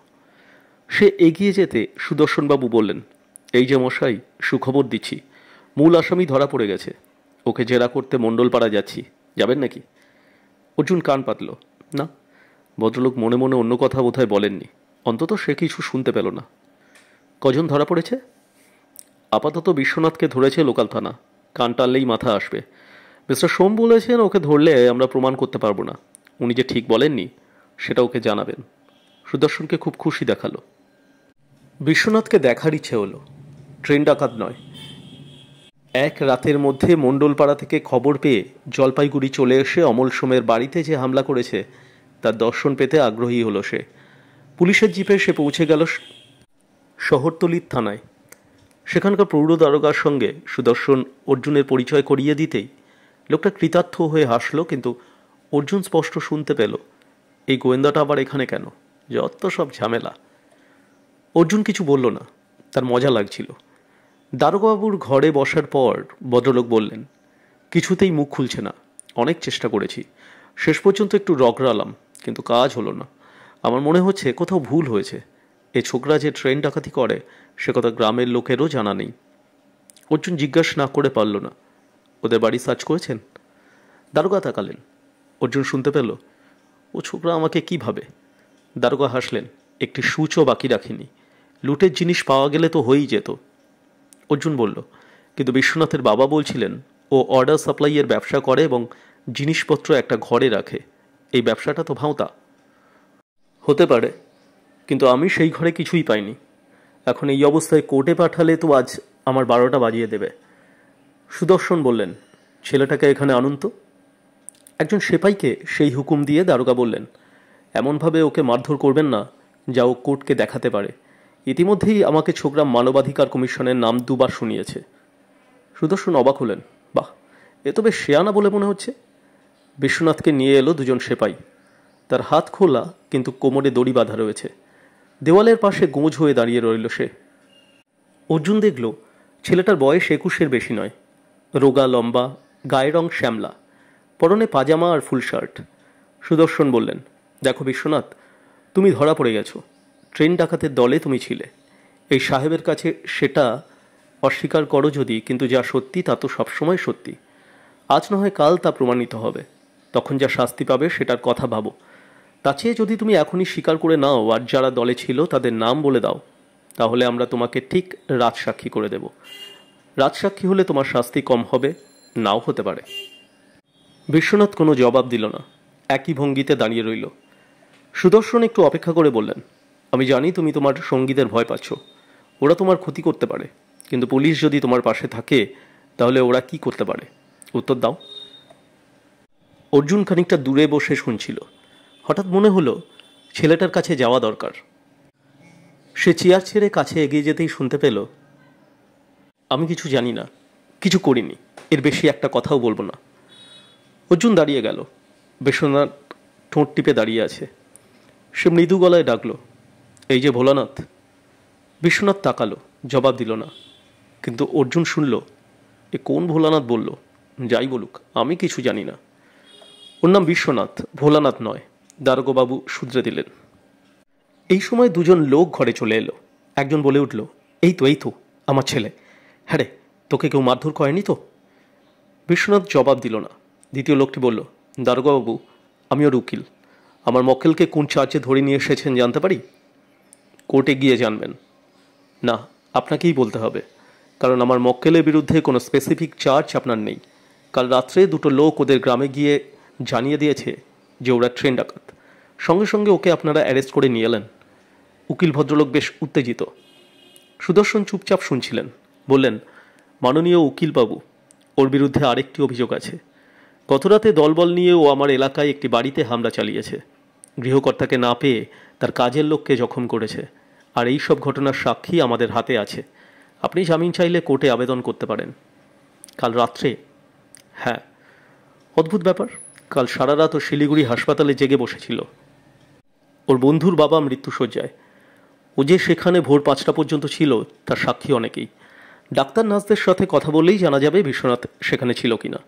সে এগিয়ে যেতে সুদর্শনবাবু বললেন, এই যে মশাই, সুখবর দিচ্ছি, মূল আসামি ধরা পড়ে গেছে। ওকে জেরা করতে মণ্ডলপাড়া যাচ্ছি, যাবেন নাকি? অর্জুন কান পাতল। না। ভদ্রলোক মনে মনে অন্য কথা বোধহয় বলেননি, অন্তত সে কিছু শুনতে পেল না। কজন ধরা পড়েছে? আপাতত বিশ্বনাথকে ধরেছে লোকাল থানা। কান টানলেই মাথা আসবে। মিস্টার সোম বলেছেন ওকে ধরলে আমরা প্রমাণ করতে পারবো না। উনি যে ঠিক বলেননি সেটা ওকে জানাবেন। সুদর্শনকে খুব খুশি দেখালো। বিশ্বনাথকে দেখার ইচ্ছে হলো। ট্রেন ডাকাত নয়, এক রাতের মধ্যে মণ্ডলপাড়া থেকে খবর পেয়ে জলপাইগুড়ি চলে এসে অমল সোমের বাড়িতে যে হামলা করেছে তার দর্শন পেতে আগ্রহী হলো সে। পুলিশের জিপে সে পৌঁছে গেল শহরতলির থানায়। সেখানকার প্রৌঢ় দারোগার সঙ্গে সুদর্শন অর্জুনের পরিচয় করিয়ে দিতেই লোকটা কৃতার্থ হয়ে হাসল, কিন্তু অর্জুন স্পষ্ট শুনতে পেল এই গোয়েন্দাটা আবার এখানে কেন, যত সব ঝামেলা। অর্জুন কিছু বলল না, তার মজা লাগছিল। দারোগাবাবুর ঘরে বসার পর ভদ্রলোক বললেন, কিছুতেই মুখ খুলছে না, অনেক চেষ্টা করেছি, শেষ পর্যন্ত একটু রগড়ালাম, কিন্তু কাজ হলো না। আমার মনে হচ্ছে কোথাও ভুল হয়েছে। এ ছোকরা যে ট্রেন ডাকাতি করে সে কথা গ্রামের লোকেরও জানা নেই। অর্জুন জিজ্ঞাসা না করে পারল না, ওদের বাড়ি সার্চ করেছেন? দারোগা তাকালেন। অর্জুন শুনতে পেল, ও ছোকরা আমাকে কি ভাবে? দারোগা হাসলেন, একটি সূচও বাকি রাখিনি, লুটের জিনিস পাওয়া গেলে তো হয়েই যেত। অর্জুন বলল, কিন্তু বিশ্বনাথের বাবা বলছিলেন ও অর্ডার সাপ্লাইয়ের ব্যবসা করে এবং জিনিসপত্র একটা ঘরে রাখে। এই ব্যবসাটা তো ভাঁওতা। হতে পারে, কিন্তু আমি সেই ঘরে কিছুই পাইনি। এখন এই অবস্থায় কোর্টে পাঠালে তো আজ আমার 12টা বাজিয়ে দেবে। সুদর্শন বললেন, ছেলেটাকে এখানে আনুন তো। একজন সেপাইকে সেই হুকুম দিয়ে দারোগা বললেন, এমনভাবে ওকে মারধর করবেন না যা ও কোর্টকে দেখাতে পারে। ইতিমধ্যেই আমাকে ছোকরা মানবাধিকার কমিশনের নাম 2বার শুনিয়েছে। সুদর্শন অবাক হলেন, বাহ, এ তো বেশ শেয়ানা বলে মনে হচ্ছে। বিশ্বনাথকে নিয়ে এলো দুজন সেপাই। তার হাত খোলা, কিন্তু কোমরে দড়ি বাঁধা রয়েছে। দেওয়ালের পাশে গোঁজ হয়ে দাঁড়িয়ে রইল সে। অর্জুন দেখল ছেলেটার বয়স 21-এর বেশি নয়। রোগা লম্বা, গায়ের রং শ্যামলা, পরনে পাজামা আর ফুল শার্ট। সুদর্শন বললেন, দেখো বিশ্বনাথ, তুমি ধরা পড়ে গেছো। ট্রেন ডাকাতের দলে তুমি ছিলে। এই সাহেবের কাছে সেটা অস্বীকার করো যদি, কিন্তু যা সত্যি তা তো সবসময় সত্যি। আজ না হয় কাল তা প্রমাণিত হবে, তখন যা শাস্তি পাবে সেটার কথা ভাবো। তা চেয়ে যদি তুমি এখনই স্বীকার করে নাও আর যারা দলে ছিল তাদের নাম বলে দাও, তাহলে আমরা তোমাকে ঠিক রাজসাক্ষী করে দেব। রাজসাক্ষী হলে তোমার শাস্তি কম হবে, নাও হতে পারে। বিশ্বনাথ কোনো জবাব দিল না, একই ভঙ্গিতে দাঁড়িয়ে রইল। সুদর্শন একটু অপেক্ষা করে বললেন, আমি জানি তুমি তোমার সঙ্গীদের ভয় পাচ্ছ, ওরা তোমার ক্ষতি করতে পারে, কিন্তু পুলিশ যদি তোমার পাশে থাকে তাহলে ওরা কি করতে পারে, উত্তর দাও। অর্জুন খানিকটা দূরে বসে শুনছিল। হঠাৎ মনে হলো ছেলেটার কাছে যাওয়া দরকার। সে চেয়ার ছেড়ে কাছে এগিয়ে যেতেই শুনতে পেল, আমি কিছু জানি না, কিছু করিনি, এর বেশি একটা কথাও বলবো না। অর্জুন দাঁড়িয়ে গেল। বিশ্বনাথ ঠোঁট টিপে দাঁড়িয়ে আছে। সে মৃদু গলায় ডাকল, এই যে ভোলানাথ। বিশ্বনাথ তাকালো, জবাব দিল না। কিন্তু অর্জুন শুনল, এ কোন ভোলানাথ বলল? যাই বলুক, আমি কিছু জানি না। ওর নাম বিশ্বনাথ, ভোলানাথ নয়, দারোগাবাবু শুধরে দিলেন। এই সময় দুজন লোক ঘরে চলে এলো। একজন বলে উঠল, এই তো আমার ছেলে। হ্যাঁ রে, তোকে কেউ মারধর করেনি তো? বিশ্বনাথ জবাব দিল না। দ্বিতীয় লোকটি বলল, দারোগাবাবু, আমি ওর উকিল। আমার মক্কেলকে কোন চার্জে ধরে নিয়ে এসেছেন জানতে পারি? কোর্টে গিয়ে জানবেন। না, আপনাকেই বলতে হবে, কারণ আমার মক্কেলের বিরুদ্ধে কোনো স্পেসিফিক চার্জ আপনার নেই। কাল রাত্রে দুটো লোক ওদের গ্রামে গিয়ে জানিয়ে দিয়েছে যে ওরা ট্রেন ডাকাত। সঙ্গে সঙ্গে ওকে আপনারা অ্যারেস্ট করে নিয়ে এলেন। উকিল ভদ্রলোক বেশ উত্তেজিত। সুদর্শন চুপচাপ শুনছিলেন। বললেন, মাননীয় উকিলবাবু, ওর বিরুদ্ধে আরেকটি অভিযোগ আছে। গতরাতে দলবল নিয়ে ও আমার এলাকায় একটি বাড়িতে হামলা চালিয়েছে। গৃহকর্তাকে না পেয়ে তার কাজের লোককে জখম করেছে। আর এই সব ঘটনার সাক্ষী আমাদের হাতে আছে। আপনি জামিন চাইলে কোর্টে আবেদন করতে পারেন। কাল রাত্রে? হ্যাঁ। অদ্ভুত ব্যাপার, কাল সারা রাত ও শিলিগুড়ি হাসপাতালে জেগে বসেছিল। ওর বন্ধুর বাবা মৃত্যুশয্যায়। ও যে সেখানে ভোর 5টা পর্যন্ত ছিল তার সাক্ষী অনেকেই। ডাক্তার নার্সদের সাথে কথা বললেই জানা যাবে বিশ্বনাথ সেখানে ছিল কিনা।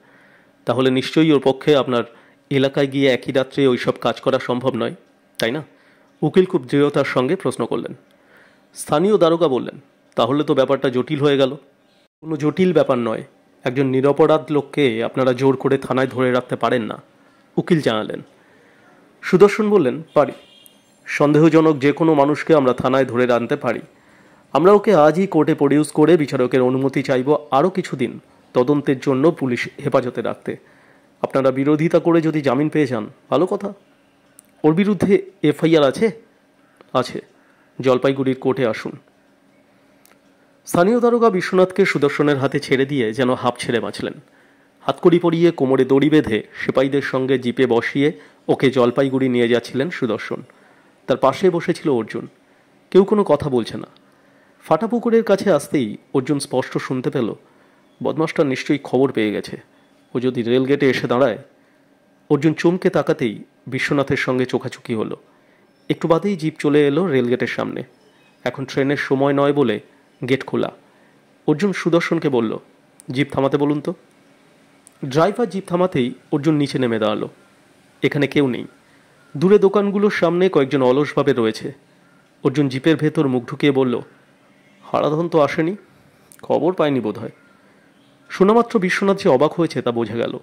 তাহলে নিশ্চয়ই ওর পক্ষে আপনার এলাকায় গিয়ে একই রাত্রে ওই সব কাজ করা সম্ভব নয়, তাই না? উকিল খুব দৃঢ়তার সঙ্গে প্রশ্ন করলেন। স্থানীয় দারোগা বললেন, তাহলে তো ব্যাপারটা জটিল হয়ে গেল। কোনো জটিল ব্যাপার নয়, একজন নিরপরাধ লোককে আপনারা জোর করে থানায় ধরে রাখতে পারেন না, উকিল জানালেন। সুদর্শন বললেন, পারি। সন্দেহজনক যে কোনো মানুষকে আমরা থানায় ধরে আনতে পারি। আমরা ওকে আজই কোর্টে প্রডিউস করে বিচারকের অনুমতি চাইব আরও কিছুদিন তদন্তের জন্য পুলিশ হেফাজতে রাখতে। আপনারা বিরোধিতা করে যদি জামিন পেয়ে যান, ভালো কথা। ওর বিরুদ্ধে এফআইআর আছে? আছে। জলপাইগুড়ির কোর্টে আসুন। স্থানীয় দারোগা বিশ্বনাথকে সুদর্শনের হাতে ছেড়ে দিয়ে যেন হাঁপ ছেড়ে বাঁচলেন। হাতকড়ি পরিয়ে কোমরে দড়ি বেঁধে সিপাহীদের সঙ্গে জিপে বসিয়ে ওকে জলপাইগুড়ি নিয়ে যাচ্ছিলেন সুদর্শন। তার পাশে বসেছিল অর্জুন। কেউ কোনো কথা বলছে না। ফাটাপুকুরের কাছে আসতেই অর্জুন স্পষ্ট শুনতে পেল বদমাসটা নিশ্চয়ই খবর পেয়ে গেছে। ও যদি রেলগেটে এসে দাঁড়ায়। অর্জুন চমকে তাকাতেই বিশ্বনাথের সঙ্গে চোখাচোখি হলো। একটু বাদেই জিপ চলে এলো রেলগেটের সামনে। এখন ট্রেনের সময় নয় বলে গেট খোলা। অর্জুন সুদর্শনকে বলল, জিপ থামাতে বলুন তো। ড্রাইভার জিপ থামাতেই অর্জুন নিচে নেমে দাঁড়ালো। এখানে কেউ নেই। দূরে দোকানগুলোর সামনে কয়েকজন অলসভাবে রয়েছে। অর্জুন জিপের ভেতর মুখ ঢুকিয়ে বলল, হারাধন তো আসেনি, খবর পায়নি বোধ হয়। শোনামাত্র বিশ্বনাথ যে অবাক হয়েছে তা বোঝা গেল।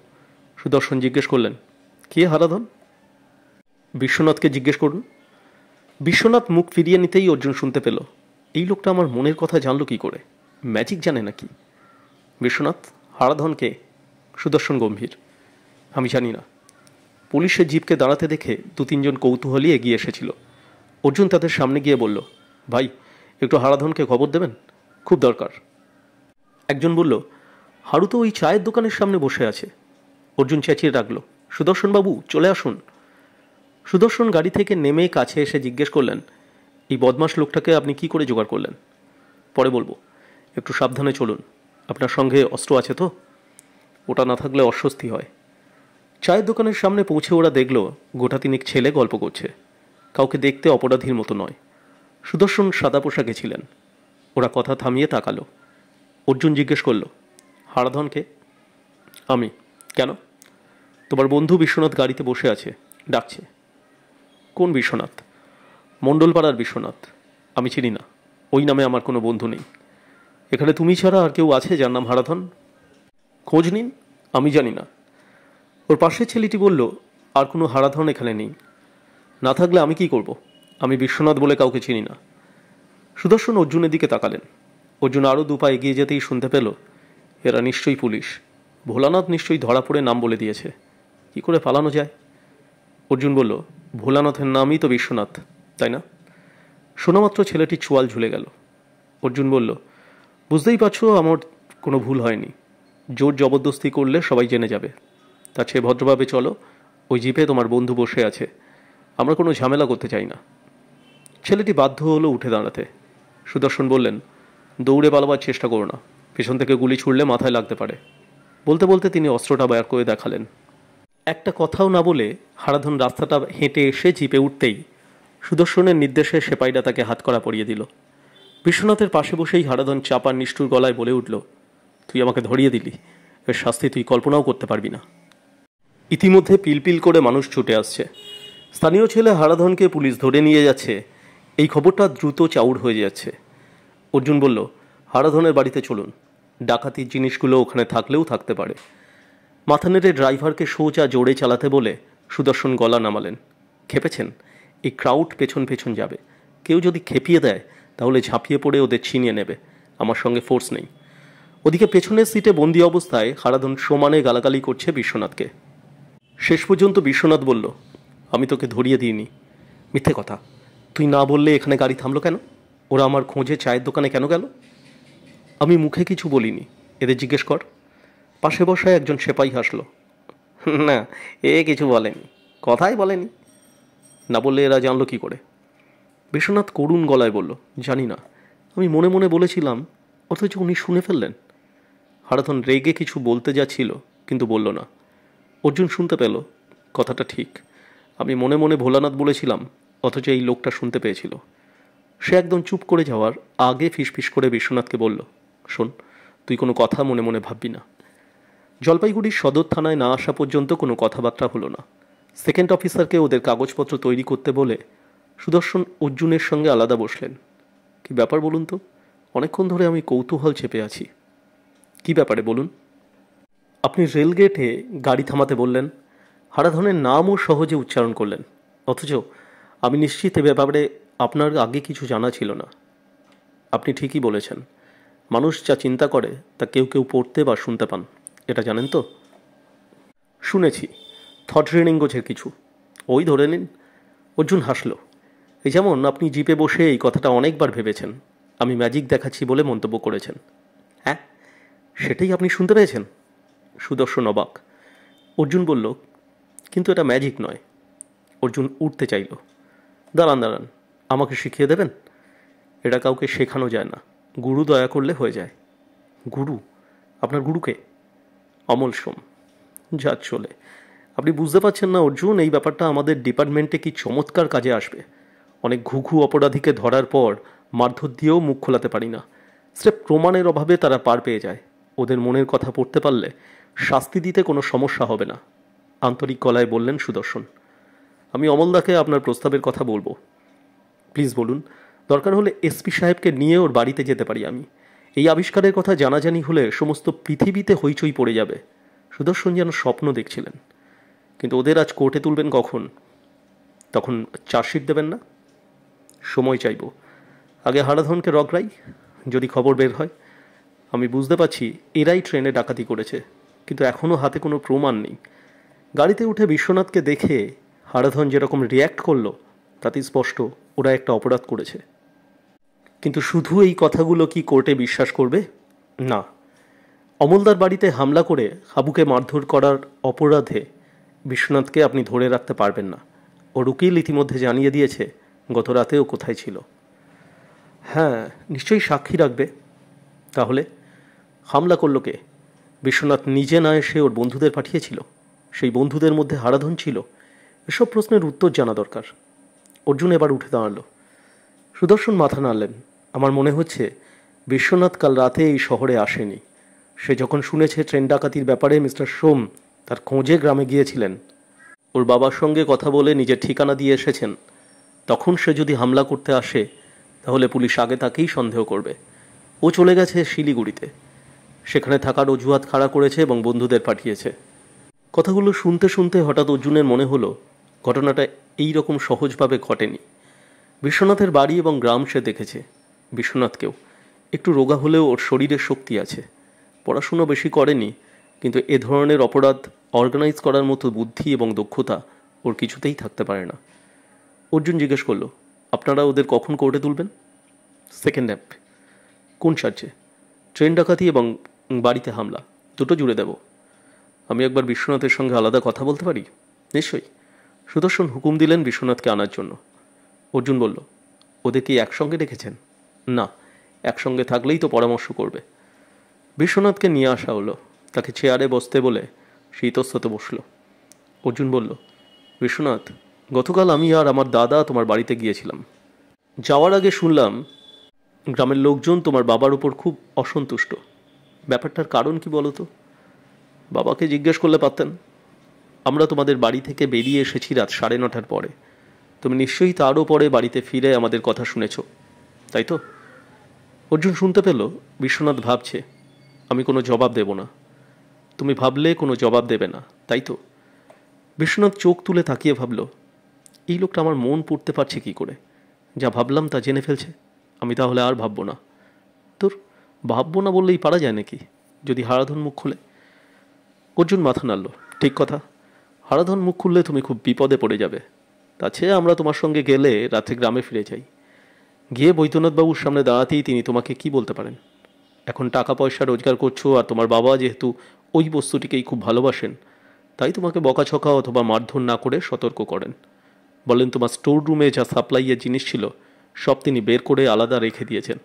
সুদর্শন জিজ্ঞেস করলেন, কে হারাধন? বিশ্বনাথকে জিজ্ঞেস করুন। বিশ্বনাথ মুখ ফিরিয়ে নিতেই অর্জুন শুনতে পেল, এই লোকটা আমার মনের কথা জানলো কি করে? ম্যাজিক জানে নাকি? বিশ্বনাথ, হারাধন কে? সুদর্শন গম্ভীর, আমি জানি না। পুলিশের জিপকে দাঁড়াতে দেখে 2-3 জন কৌতূহলী এগিয়ে এসেছিল। অর্জুন তাদের সামনে গিয়ে বলল, ভাই, একটু হারাধনকে খবর দেবেন, খুব দরকার। একজন বলল, হারু তো ওই চায়ের দোকানের সামনে বসে আছে। অর্জুন চেঁচিয়ে ডাকল, সুদর্শন বাবু, চলে আসুন। সুদর্শন গাড়ি থেকে নেমে কাছে এসে জিজ্ঞেস করলেন, এই বদমাস লোকটাকে আপনি কি করে জোগাড় করলেন? পরে বলবো, একটু সাবধানে চলুন। আপনার সঙ্গে অস্ত্র আছে তো? ওটা না থাকলে অস্বস্তি হয়। চায়ের দোকানের সামনে পৌঁছে ওরা দেখল গোটা 3 ছেলে গল্প করছে। কাউকে দেখতে অপরাধীর মতো নয়। সুদর্শন সাদা পোশাকে ছিলেন। ওরা কথা থামিয়ে তাকালো। অর্জুন জিজ্ঞেস করল, হারাধনকে? আমি। কেন? তোমার বন্ধু বিশ্বনাথ গাড়িতে বসে আছে, ডাকছে। কোন বিশ্বনাথ? মণ্ডলপাড়ার বিশ্বনাথ। আমি চিনি না, ওই নামে আমার কোনো বন্ধু নেই। এখানে তুমি ছাড়া আর কেউ আছে যার নাম হারাধন? খোঁজ নিন, আমি জানি না। ওর পাশের ছেলেটি বলল, আর কোনো হারাধন এখানে নেই। না থাকলে আমি কি করব? আমি বিশ্বনাথ বলে কাউকে চিনি না। সুদর্শন অর্জুনের দিকে তাকালেন। অর্জুন আরও 2 পা এগিয়ে যেতেই শুনতে পেল, এরা নিশ্চয়ই পুলিশ। ভোলানাথ নিশ্চয়ই ধরা পড়ে নাম বলে দিয়েছে। কি করে পালানো যায়? অর্জুন বলল, ভোলানাথের নামই তো বিশ্বনাথ, তাই না? শোনামাত্র ছেলেটি চোয়াল ঝুলে গেল। অর্জুন বলল, বুঝতেই পারছো আমার কোনো ভুল হয়নি। জোর জবরদস্তি করলে সবাই জেনে যাবে। তার চেয়ে ভদ্রভাবে চলো, ওই জিপে তোমার বন্ধু বসে আছে। আমরা কোনো ঝামেলা করতে চাই না। ছেলেটি বাধ্য হলো উঠে দাঁড়াতে। সুদর্শন বললেন, দৌড়ে পালাবার চেষ্টা করো না, পেছন থেকে গুলি ছুড়লে মাথায় লাগতে পারে। বলতে বলতে তিনি অস্ত্রটা বের করে দেখালেন। একটা কথাও না বলে হারাধন রাস্তাটা হেঁটে এসে জিপে উঠতেই সুদর্শনের নির্দেশে সেপাইরা তাকে হাতকড়া পরিয়ে দিল। বিশ্বনাথের পাশে বসেই হারাধন চাপার নিষ্ঠুর গলায় বলে উঠল, তুই আমাকে ধরিয়ে দিলি, এর শাস্তি তুই কল্পনাও করতে পারবি না। ইতিমধ্যে পিলপিল করে মানুষ ছুটে আসছে। স্থানীয় ছেলে হারাধনকে পুলিশ ধরে নিয়ে যাচ্ছে, এই খবরটা দ্রুত চাউর হয়ে যাচ্ছে। অর্জুন বলল, হারাধনের বাড়িতে চলুন। ডাকাতির জিনিসগুলো ওখানে থাকলেও থাকতে পারে। মাথা নেড়ে ড্রাইভারকে সোজা জোরে চালাতে বলে সুদর্শন গলা নামালেন। খেপেছেন? এই ক্রাউড পেছন পেছন যাবে। কেউ যদি খেপিয়ে দেয় তাহলে ঝাঁপিয়ে পড়ে ওদের ছিনিয়ে নেবে। আমার সঙ্গে ফোর্স নেই। ওদিকে পেছনের সিটে বন্দি অবস্থায় হারাধন সমানে গালাগালি করছে বিশ্বনাথকে। শেষ পর্যন্ত বিশ্বনাথ বলল, আমি তোকে ধরিয়ে দিইনি। মিথ্যে কথা। তুই না বললে এখানে গাড়ি থামলো কেন? ওরা আমার খোঁজে চায়ের দোকানে কেন গেল? আমি মুখে কিছু বলিনি, এদের জিজ্ঞেস কর। পাশে বসায় একজন সেপাই হাসল। না, এ কিছু বলেনি, কথাই বলেনি। না বললে এরা জানলো কি করে? বিশ্বনাথ করুণ গলায় বলল, জানি না, আমি মনে মনে বলেছিলাম, অথচ উনি শুনে ফেললেন। হারাধন রেগে কিছু বলতে যাচ্ছিল, কিন্তু বলল না। অর্জুন শুনতে পেল, কথাটা ঠিক। আমি মনে মনে ভোলানাথ বলেছিলাম, অথচ এই লোকটা শুনতে পেয়েছিল। সে একদম চুপ করে যাওয়ার আগে ফিসফিস করে বিশ্বনাথকে বলল, শোন, তুই কোনো কথা মনে মনে ভাববি না। জলপাইগুড়ির সদর থানায় না আসা পর্যন্ত কোনো কথাবার্তা হলো না। সেকেন্ড অফিসারকে ওদের কাগজপত্র তৈরি করতে বলে সুদর্শন অর্জুনের সঙ্গে আলাদা বসলেন। কি ব্যাপার বলুন তো? অনেকক্ষণ ধরে আমি কৌতূহল চেপে আছি। কি ব্যাপারে বলুন? আপনি রেলগেটে গাড়ি থামাতে বললেন, হারাধনের নামও সহজে উচ্চারণ করলেন, অথচ আমি নিশ্চিত এ ব্যাপারে আপনার আগে কিছু জানা ছিল না। আপনি ঠিকই বলেছেন, মানুষ যা চিন্তা করে তা কেউ কেউ পড়তে বা শুনতে পান, এটা জানেন তো? শুনেছি, থট রিডিং গোছের কিছু। ওই ধরে নিন। অর্জুন হাসল। এই যেমন আপনি জিপে বসে এই কথাটা অনেকবার ভেবেছেন, আমি ম্যাজিক দেখাচ্ছি বলে মন্তব্য করেছেন। হ্যাঁ, সেটাই আপনি শুনতে পেয়েছেন? সুদর্শন অবাক। অর্জুন বলল, কিন্তু এটা ম্যাজিক নয়। অর্জুন উঠতে চাইল। দাঁড়ান দাঁড়ান, আমাকে শিখিয়ে দেবেন? এটা কাউকে শেখানো যায় না, গুরু দয়া করলে হয়ে যায়। গুরু? আপনার গুরুকে? অমল সোম। যা চলে, আপনি বুঝতে পারছেন না অর্জুন, এই ব্যাপারটা আমাদের ডিপার্টমেন্টে কি চমৎকার কাজে আসবে। অনেক ঘুঘু অপরাধীকে ধরার পর মারধর দিয়েও মুখ খোলাতে পারি না, স্রেফ প্রমাণের অভাবে তারা পার পেয়ে যায়। ওদের মনের কথা পড়তে পারলে শাস্তি দিতে কোনো সমস্যা হবে না, আন্তরিক গলায় বললেন সুদর্শন। আমি অমলদাকে আপনার প্রস্তাবের কথা বলবো। প্লিজ বলুন, দরকার হলে এসপি সাহেবকে নিয়ে ওর বাড়িতে যেতে পারি আমি। এই আবিষ্কারের কথা জানাজানি হলে সমস্ত পৃথিবীতে হইচই পড়ে যাবে। সুদর্শন যেন স্বপ্ন দেখছিলেন। কিন্তু ওদের আজ কোর্টে তুলবেন কখন? তখন চার্জশিট দেবেন না? সময় চাইব। আগে হারাধনকে রগড়াই, যদি খবর বের হয়। আমি বুঝতে পারছি এরাই ট্রেনে ডাকাতি করেছে, কিন্তু এখনও হাতে কোনো প্রমাণ নেই। গাড়িতে উঠে বিশ্বনাথকে দেখে হারাধন যেরকম রিয়্যাক্ট করলো তাতে স্পষ্ট ওরা একটা অপরাধ করেছে। কিন্তু শুধু এই কথাগুলো কি কোর্টে বিশ্বাস করবে? না। অমলদার বাড়িতে হামলা করে হাবুকে মারধর করার অপরাধে বিশ্বনাথকে আপনি ধরে রাখতে পারবেন না। ওর উকিল ইতিমধ্যে জানিয়ে দিয়েছে গত রাতে ও কোথায় ছিল। হ্যাঁ, নিশ্চয়ই সাক্ষী রাখবে। তাহলে হামলা করল কে? বিশ্বনাথ নিজে না এসে ওর বন্ধুদের পাঠিয়েছিল? সেই বন্ধুদের মধ্যে হারাধন ছিল? এসব প্রশ্নের উত্তর জানা দরকার। অর্জুন এবার উঠে দাঁড়ালো। সুদর্শন মাথা নাড়লেন। আমার মনে হচ্ছে বিশ্বনাথ কাল রাতে এই শহরে আসেনি। সে যখন শুনেছে ট্রেন ডাকাতির ব্যাপারে মিস্টার সোম তার খোঁজে গ্রামে গিয়েছিলেন, ওর বাবার সঙ্গে কথা বলে নিজের ঠিকানা দিয়ে এসেছেন, তখন সে যদি হামলা করতে আসে তাহলে পুলিশ আগে তাকেই সন্দেহ করবে। ও চলে গেছে শিলিগুড়িতে, সেখানে থাকার অজুহাত খাড়া করেছে এবং বন্ধুদের পাঠিয়েছে। কথাগুলো শুনতে শুনতে হঠাৎ অর্জুনের মনে হলো ঘটনাটা এই রকম সহজভাবে ঘটেনি। বিশ্বনাথের বাড়ি এবং গ্রাম সে দেখেছে। বিশ্বনাথকেও একটু রোগা হলেও ওর শরীরে শক্তি আছে। পড়াশুনো বেশি করেনি, কিন্তু এ ধরনের অপরাধ অর্গানাইজ করার মতো বুদ্ধি এবং দক্ষতা ওর কিছুতেই থাকতে পারে না। অর্জুন জিজ্ঞেস করলো, আপনারা ওদের কখন কোর্টে তুলবেন? Second app. কোন চার্জে? ট্রেন ডাকাতি এবং বাড়িতে হামলা, দুটো জুড়ে দেব। আমি একবার বিশ্বনাথের সঙ্গে আলাদা কথা বলতে পারি? নিশ্চয়ই। সুদর্শন হুকুম দিলেন বিশ্বনাথকে আনার জন্য। অর্জুন বলল, ওদের কি একসঙ্গে ডেকেছেন? না, একসঙ্গে থাকলেই তো পরামর্শ করবে। বিশ্বনাথকে নিয়ে আসা হলো। তাকে চেয়ারে বসতে বলে শীতস্রোতে বসল। অর্জুন বলল, বিশ্বনাথ, গতকাল আমি আর আমার দাদা তোমার বাড়িতে গিয়েছিলাম। যাওয়ার আগে শুনলাম গ্রামের লোকজন তোমার বাবার উপর খুব অসন্তুষ্ট। ব্যাপারটার কারণ কি বলো তো? বাবাকে জিজ্ঞেস করলে পারতেন। আমরা তোমাদের বাড়ি থেকে বেরিয়ে এসেছি রাত 9:30 পরে। তুমি নিশ্চয়ই তারও পরে বাড়িতে ফিরে আমাদের কথা শুনেছ, তাই তো? অর্জুন শুনতে পেল বিশ্বনাথ ভাবছে, আমি কোনো জবাব দেব না। তুমি ভাবলে কোনো জবাব দেবে না, তাই তো? বিশ্বনাথ চোখ তুলে তাকিয়ে ভাবল, এই লোকটা আমার মন পড়তে পারছে কি করে? যা ভাবলাম তা জেনে ফেলছে। আমি তাহলে আর ভাববো না। তোর ভাববো না বললেই পারা যায় নাকি? যদি হারাধন মুখ খুলে? অর্জুন মাথা নাড়ল। ঠিক কথা, হারাধন মুখ খুললে তুমি খুব বিপদে পড়ে যাবে। তাছে আমরা তোমার সঙ্গে গেলে রাতে গ্রামে ফিরে যাই। গিয়ে বৈদ্যনাথবাবুর সামনে দাঁড়াতেই তিনি তোমাকে কি বলতে পারেন? এখন টাকা পয়সা রোজগার করছো, আর তোমার বাবা যেহেতু ওই বস্তুটিকেই খুব ভালোবাসেন, তাই তোমাকে বকাছকা অথবা মারধর না করে সতর্ক করেন। বলেন তোমার স্টোর রুমে যা সাপ্লাইয়ের জিনিস ছিল সব তিনি বের করে আলাদা রেখে দিয়েছেন,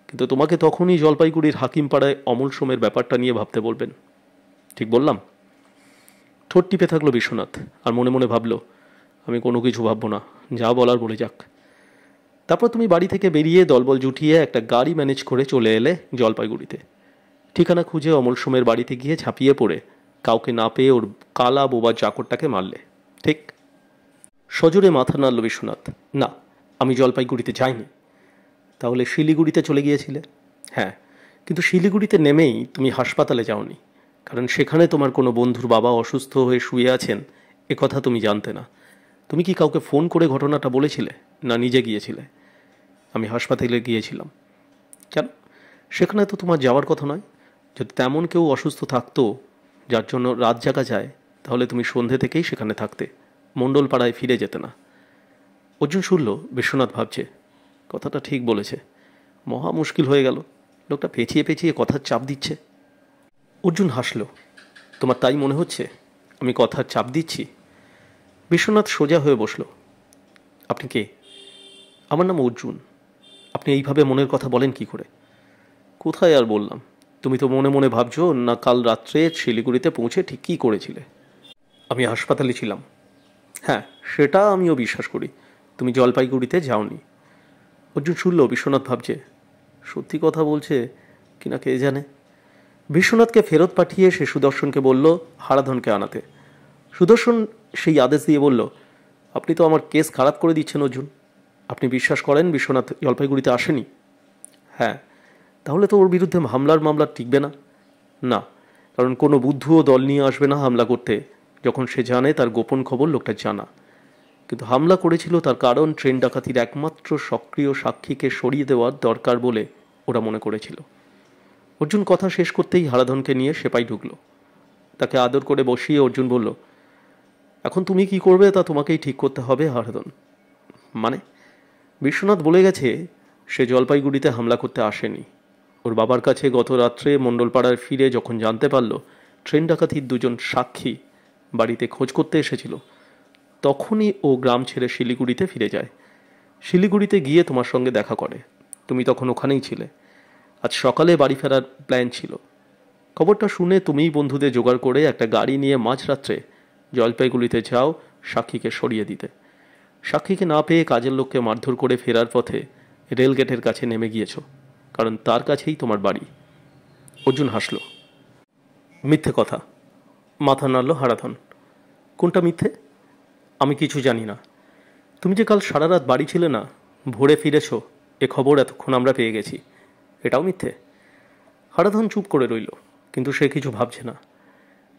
কিন্তু তোমাকে তখনই জলপাইগুড়ির হাকিমপাড়ায় অমল সোমের ব্যাপারটা নিয়ে ভাবতে বলবেন। ঠিক বললাম? ঠোঁট টিপে থাকলো বিশ্বনাথ, আর মনে মনে ভাবল, আমি কোনো কিছু ভাববো না, যা বলার বলে যাক। তারপর তুমি বাড়ি থেকে বেরিয়ে দলবল জুটিয়ে একটা গাড়ি ম্যানেজ করে চলে এলে জলপাইগুড়িতে। ঠিকানা খুঁজে অমল সোমের বাড়িতে গিয়ে ঝাঁপিয়ে পড়ে কাউকে না পেয়ে ওর কালা বোবা চাকরটাকে মারলে, ঠিক? সজোরে মাথা নাড়ল বিশ্বনাথ। না, আমি জলপাইগুড়িতে যাইনি। তাহলে শিলিগুড়িতে চলে গিয়েছিলে? হ্যাঁ, কিন্তু শিলিগুড়িতে নেমেই তুমি হাসপাতালে যাওনি, কারণ সেখানে তোমার কোনো বন্ধুর বাবা অসুস্থ হয়ে শুয়ে আছেন এ কথা তুমি জানতে না। তুমি কি কাউকে ফোন করে ঘটনাটা বলেছিলে, না নিজে গিয়েছিলে? আমি হাসপাতালে গিয়েছিলাম। কেন? সেখানে তো তোমার যাওয়ার কথা নয়। যদি তেমন কেউ অসুস্থ থাকতো যার জন্য রাত জাগা যায়, তাহলে তুমি সন্ধে থেকেই সেখানে থাকতে, মণ্ডলপাড়ায় ফিরে যেতে না। অর্জুন শুনল বিশ্বনাথ ভাবছে, কথাটা ঠিক বলেছে। মহা মুশকিল হয়ে গেল। লোকটা পেঁচিয়ে পেঁচিয়ে কথার চাপ দিচ্ছে। অর্জুন হাসল। তোমার তাই মনে হচ্ছে আমি কথার চাপ দিচ্ছি? বিশ্বনাথ সোজা হয়ে বসল। আপনি কে? আমার নাম অর্জুন। আপনি এইভাবে মনের কথা বলেন কি করে? কোথায় আর বললাম, তুমি তো মনে মনে ভাবছো না কাল রাত্রে শিলিগুড়িতে পৌঁছে ঠিক কী করেছিলে। আমি হাসপাতালে ছিলাম। হ্যাঁ, সেটা আমিও বিশ্বাস করি। তুমি জলপাইগুড়িতে যাওনি। অর্জুন শুনল বিশ্বনাথ ভাবছে, সত্যি কথা বলছে কিনা কে জানে। বিশ্বনাথকে ফেরত পাঠিয়ে সে সুদর্শনকে বলল হারাধনকে আনাতে। সুদর্শন সেই আদেশ দিয়ে বলল, আপনি তো আমার কেস খারাপ করে দিচ্ছেন অর্জুন। আপনি বিশ্বাস করেন বিশ্বনাথ জলপাইগুড়িতে আসেনি? হ্যাঁ। তাহলে তো ওর বিরুদ্ধে মামলা টিকবে না। না, কারণ কোনো বুদ্ধুও দল নিয়ে আসবে না হামলা করতে যখন সে জানে তার গোপন খবর লোকটা জানা। কিন্তু হামলা করেছিল তার কারণ ট্রেন ডাকাতির একমাত্র সক্রিয় সাক্ষীকে সরিয়ে দেওয়ার দরকার বলে ওরা মনে করেছিল। অর্জুন কথা শেষ করতেই হারাধনকে নিয়ে সেপাই ঢুকলো। তাকে আদর করে বসিয়ে অর্জুন বলল, এখন তুমি কি করবে তা তোমাকেই ঠিক করতে হবে হারাধন। মানে? বিশ্বনাথ বলে গেছে সে জলপাইগুড়িতে হামলা করতে আসেনি। ওর বাবার কাছে গত রাত্রে মণ্ডলপাড়ায় ফিরে যখন জানতে পারল ট্রেন ডাকাতির দুজন সাক্ষী বাড়িতে খোঁজ করতে এসেছিল, তখনই ও গ্রাম ছেড়ে শিলিগুড়িতে ফিরে যায়। শিলিগুড়িতে গিয়ে তোমার সঙ্গে দেখা করে। তুমি তখন ওখানেই ছিলে। আজ সকালে বাড়ি ফেরার প্ল্যান ছিল। খবরটা শুনে তুমিই বন্ধুদের জোগাড় করে একটা গাড়ি নিয়ে মাঝরাত্রে জলপাইগুড়িতে যাও সাক্ষীকে সরিয়ে দিতে। সাক্ষীকে না পেয়ে কাজের লোককে মারধর করে ফেরার পথে রেলগেটের কাছে নেমে গিয়েছ, কারণ তার কাছেই তোমার বাড়ি। অর্জুন হাসল। মিথ্যে কথা। মাথা নাড়ল হারাধন। কোনটা মিথ্যে? আমি কিছু জানি না। তুমি যে কাল সারা রাত বাড়ি ছিলে না, ভোরে ফিরেছ, এ খবর এতক্ষণ আমরা পেয়ে গেছি, এটাও মিথ্যে? হারাধন চুপ করে রইল, কিন্তু সে কিছু ভাবছে না।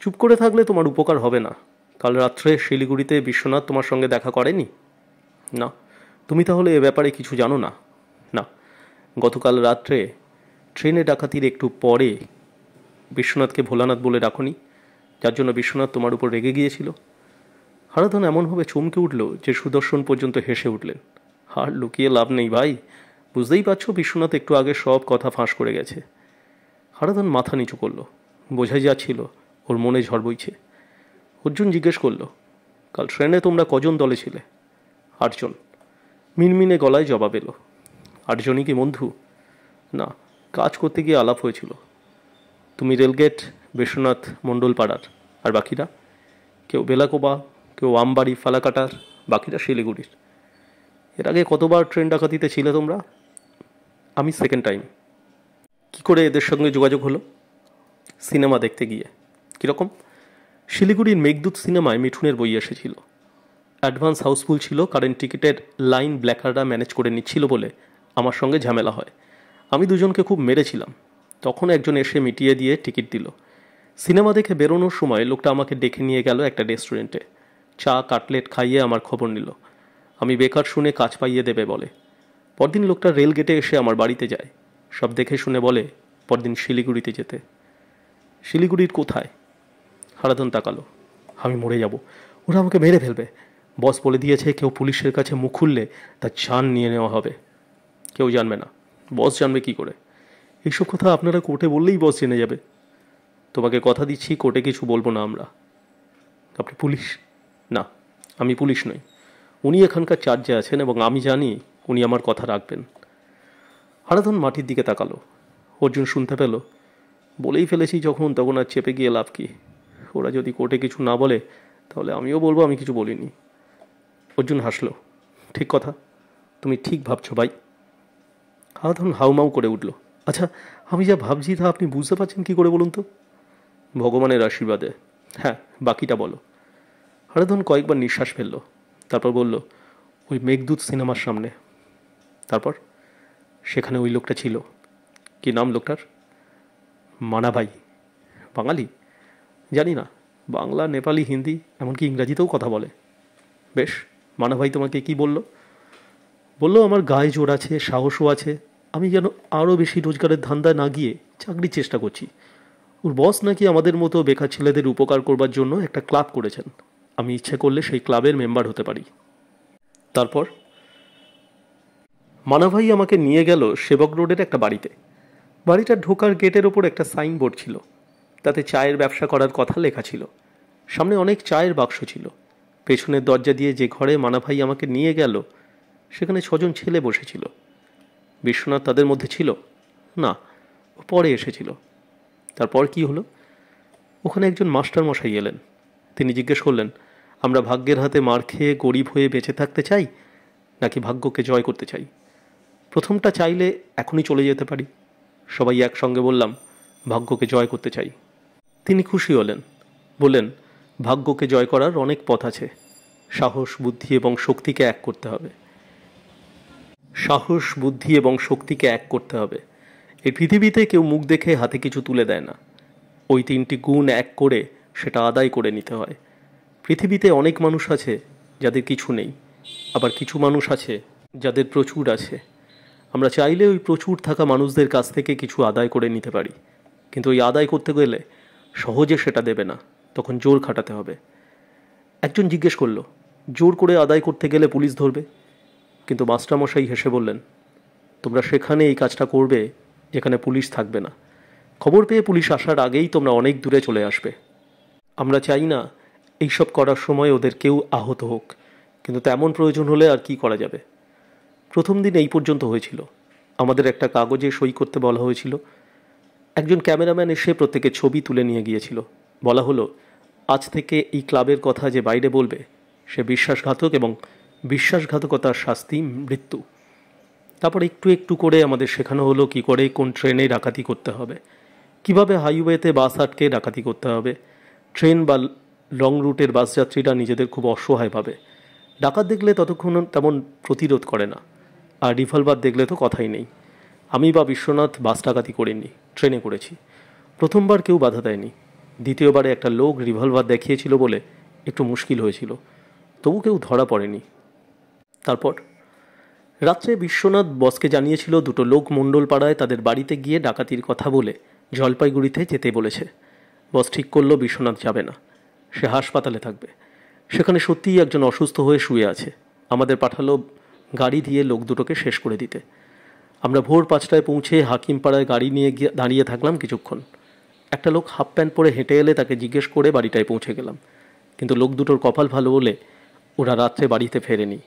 চুপ করে থাকলে তোমার উপকার হবে না। কাল রাত্রে শিলিগুড়িতে বিশ্বনাথ তোমার সঙ্গে দেখা করেনি? না। তুমি তাহলে এ ব্যাপারে কিছু জানো না? না। গতকাল রাত্রে ট্রেনে ডাকাতির একটু পরে বিশ্বনাথকে ভোলানাথ বলে রাখনি, যার জন্য বিশ্বনাথ তোমার উপর রেগে গিয়েছিল? হারাধন এমনভাবে চমকে উঠল যে সুদর্শন পর্যন্ত হেসে উঠলেন। আর লুকিয়ে লাভ নেই ভাই, বুঝতেই পারছো বিশ্বনাথ একটু আগে সব কথা ফাঁস করে গেছে। হারাধন মাথা নিচু করল। বোঝাই যাচ্ছিল ওর মনে ঝড় বইছে। অর্জুন জিজ্ঞেস করল, কাল ট্রেনে তোমরা কজন দলে ছিলে? 8 জন। মিনমিনে গলায় জবাব এলো। 8 জনই কি বন্ধু? না, কাজ করতে গিয়ে আলাপ হয়েছিল। তুমি রেলগেট, বিশ্বনাথ মণ্ডলপাড়ার, আর বাকিরা? কেউ বেলাকোবা, কেউ আমবাড়ি ফালাকাটার, বাকিরা শিলিগুড়ির। এর আগে কতবার ট্রেন ডাকাতিতে ছিলে তোমরা? আমি সেকেন্ড টাইম। কি করে এদের সঙ্গে যোগাযোগ হলো? সিনেমা দেখতে গিয়ে। কীরকম? শিলিগুড়ির মেঘদূত সিনেমায় মিঠুনের বই এসেছিল। অ্যাডভান্স হাউসফুল ছিল, কারেন্ট টিকিটের লাইন ব্ল্যাকাররা ম্যানেজ করে নিচ্ছিল বলে আমার সঙ্গে ঝামেলা হয়। আমি দুজনকে খুব মেরেছিলাম। তখন একজন এসে মিটিয়ে দিয়ে টিকিট দিল। সিনেমা দেখে বেরোনোর সময় লোকটা আমাকে ডেকে নিয়ে গেল একটা রেস্টুরেন্টে। চা কাটলেট খাইয়ে আমার খবর নিল। আমি বেকার শুনে কাজ পাইয়ে দেবে বলে। পরদিন লোকটা রেল গেটে এসে আমার বাড়িতে যায়। সব দেখে শুনে বলে পরদিন শিলিগুড়িতে যেতে। শিলিগুড়ির কোথায়? হারাধন তাকালো। আমি মরে যাব, ওরা আমাকে মেরে ফেলবে। বস বলে দিয়েছে কেউ পুলিশের কাছে মুখ খুললে তার জান নিয়ে নেওয়া হবে। কেউ জানবে না। বস জানবে কি করে? এইসব কথা আপনারা কোর্টে বললেই বস জেনে যাবে। তোমাকে কথা দিচ্ছি কোর্টে কিছু বলবো না আমরা। আপনি পুলিশ? না, আমি পুলিশ নই। উনি এখানকার চার্জে আছেন এবং আমি জানি উনি আমার কথা রাখবেন। হারাধন মাটির দিকে তাকালো। অর্জুন শুনতে পেল, বলেই ফেলেছি যখন তখন আর চেপে গিয়ে লাভ কি? ওরা যদি কোর্টে কিছু না বলে তাহলে আমিও বলবো আমি কিছু বলিনি। অর্জুন হাসল। ঠিক কথা, তুমি ঠিক ভাবছো ভাই। হারাধন হাউমাউ করে উঠল। আচ্ছা, আমি যা ভাবছি তা আপনি বুঝতে পারছেন কি করে বলুন তো? ভগবানের আশীর্বাদে। হ্যাঁ, বাকিটা বলো। হারাধন কয়েকবার নিঃশ্বাস ফেলল, তারপর বলল, ওই মেঘদূত সিনেমার সামনে। তারপর? সেখানে ওই লোকটা ছিল। কি নাম লোকটার? মানাভাই। বাঙালি? জানি না, বাংলা, নেপালি, হিন্দি, এমনকি ইংরাজিতেও কথা বলে। বেশ, মানাভাই তোমাকে কি বলল? বলল আমার গায়ে জোর আছে, সাহসও আছে, আমি যেন আরও বেশি রোজগারের ধান্দায় না গিয়ে চাকরির চেষ্টা করছি। ওর বস নাকি আমাদের মতো বেকার ছেলেদের উপকার করবার জন্য একটা ক্লাব করেছেন। আমি ইচ্ছে করলে সেই ক্লাবের মেম্বার হতে পারি। তারপর? মানাভাই আমাকে নিয়ে গেল সেবক রোডের একটা বাড়িতে। বাড়িটার ঢোকার গেটের ওপর একটা সাইনবোর্ড ছিল, তাতে চায়ের ব্যবসা করার কথা লেখা ছিল। সামনে অনেক চায়ের বাক্স ছিল। পেছনের দরজা দিয়ে যে ঘরে মানাভাই আমাকে নিয়ে গেল সেখানে 6জন ছেলে বসেছিল। বিশ্বনাথ তাদের মধ্যে ছিল না, ও পরে এসেছিল। তারপর কি হলো? ওখানে একজন মাস্টার মশাই এলেন। তিনি জিজ্ঞেস করলেন, আমরা ভাগ্যের হাতে মার খেয়ে গরিব হয়ে বেঁচে থাকতে চাই নাকি ভাগ্যকে জয় করতে চাই? প্রথমটা চাইলে এখনই চলে যেতে পারি। সবাই একসঙ্গে বললাম, ভাগ্যকে জয় করতে চাই। তিনি খুশি হলেন, বললেন, ভাগ্যকে জয় করার অনেক পথ আছে। সাহস, বুদ্ধি এবং শক্তিকে এক করতে হবে। সাহস, বুদ্ধি এবং শক্তিকে এক করতে হবে। এই পৃথিবীতে কেউ মুখ দেখে হাতে কিছু তুলে দেয় না। ওই 3টি গুণ এক করে সেটা আদায় করে নিতে হয়। পৃথিবীতে অনেক মানুষ আছে যাদের কিছু নেই, আবার কিছু মানুষ আছে যাদের প্রচুর আছে। আমরা চাইলে ওই প্রচুর থাকা মানুষদের কাছ থেকে কিছু আদায় করে নিতে পারি, কিন্তু ওই আদায় করতে গেলে সহজে সেটা দেবে না, তখন জোর খাটাতে হবে। একজন জিজ্ঞেস করলো, জোর করে আদায় করতে গেলে পুলিশ ধরবে? কিন্তু মাস্টারমশাই হেসে বললেন, তোমরা সেখানে এই কাজটা করবে যেখানে পুলিশ থাকবে না। খবর পেয়ে পুলিশ আসার আগেই তোমরা অনেক দূরে চলে আসবে। আমরা চাই না এইসব করার সময় ওদের কেউ আহত হোক, কিন্তু তেমন প্রয়োজন হলে আর কি করা যাবে। প্রথম দিন এই পর্যন্ত হয়েছিল। আমাদের একটা কাগজে সই করতে বলা হয়েছিল। একজন ক্যামেরাম্যান এসে প্রত্যেকের ছবি তুলে নিয়ে গিয়েছিল। বলা হলো, আজ থেকে এই ক্লাবের কথা যে বাইরে বলবে সে বিশ্বাসঘাতক এবং বিশ্বাসঘাতকতার শাস্তি মৃত্যু। তারপর একটু একটু করে আমাদের শেখানো হলো কী করে কোন ট্রেনে ডাকাতি করতে হবে, কিভাবে হাইওয়েতে বাস আটকে ডাকাতি করতে হবে। ট্রেন বা লং রুটের বাস যাত্রীরা নিজেদের খুব অসহায় ভাবে। ডাকাত দেখলে ততক্ষণ তেমন প্রতিরোধ করে না, আর রিভলভার দেখলে তো কথাই নেই। আমি বা বিশ্বনাথ বাস ডাকাতি করিনি, ট্রেনে করেছি। প্রথমবার কেউ বাধা দেয়নি। দ্বিতীয়বারে একটা লোক রিভলভার দেখিয়েছিল বলে একটু মুশকিল হয়েছিল, তবু কেউ ধরা পড়েনি। তারপর রাত্রে বিশ্বনাথ বসকে জানিয়েছিল 2টো লোক মণ্ডলপাড়ায় তাদের বাড়িতে গিয়ে ডাকাতির কথা বলে জলপাইগুড়িতে যেতে বলেছে। বস ঠিক করলো বিশ্বনাথ যাবে না, সে হাসপাতালে থাকবে। সেখানে সত্যিই একজন অসুস্থ হয়ে শুয়ে আছে। আমাদের পাঠালো গাড়ি দিয়ে লোক দুটোকে শেষ করে দিতে। আমরা ভোর 5টায় পৌঁছে হাকিমপাড়ায় গাড়ি নিয়ে গিয়ে দাঁড়িয়ে থাকলাম কিছুক্ষণ। একটা লোক হাফ প্যান্ট পরে হেঁটে এলে তাকে জিজ্ঞেস করে বাড়িটায় পৌঁছে গেলাম। কিন্তু লোক দুটোর কপাল ভালো বলে ওরা রাত্রে বাড়িতে ফেরেনি।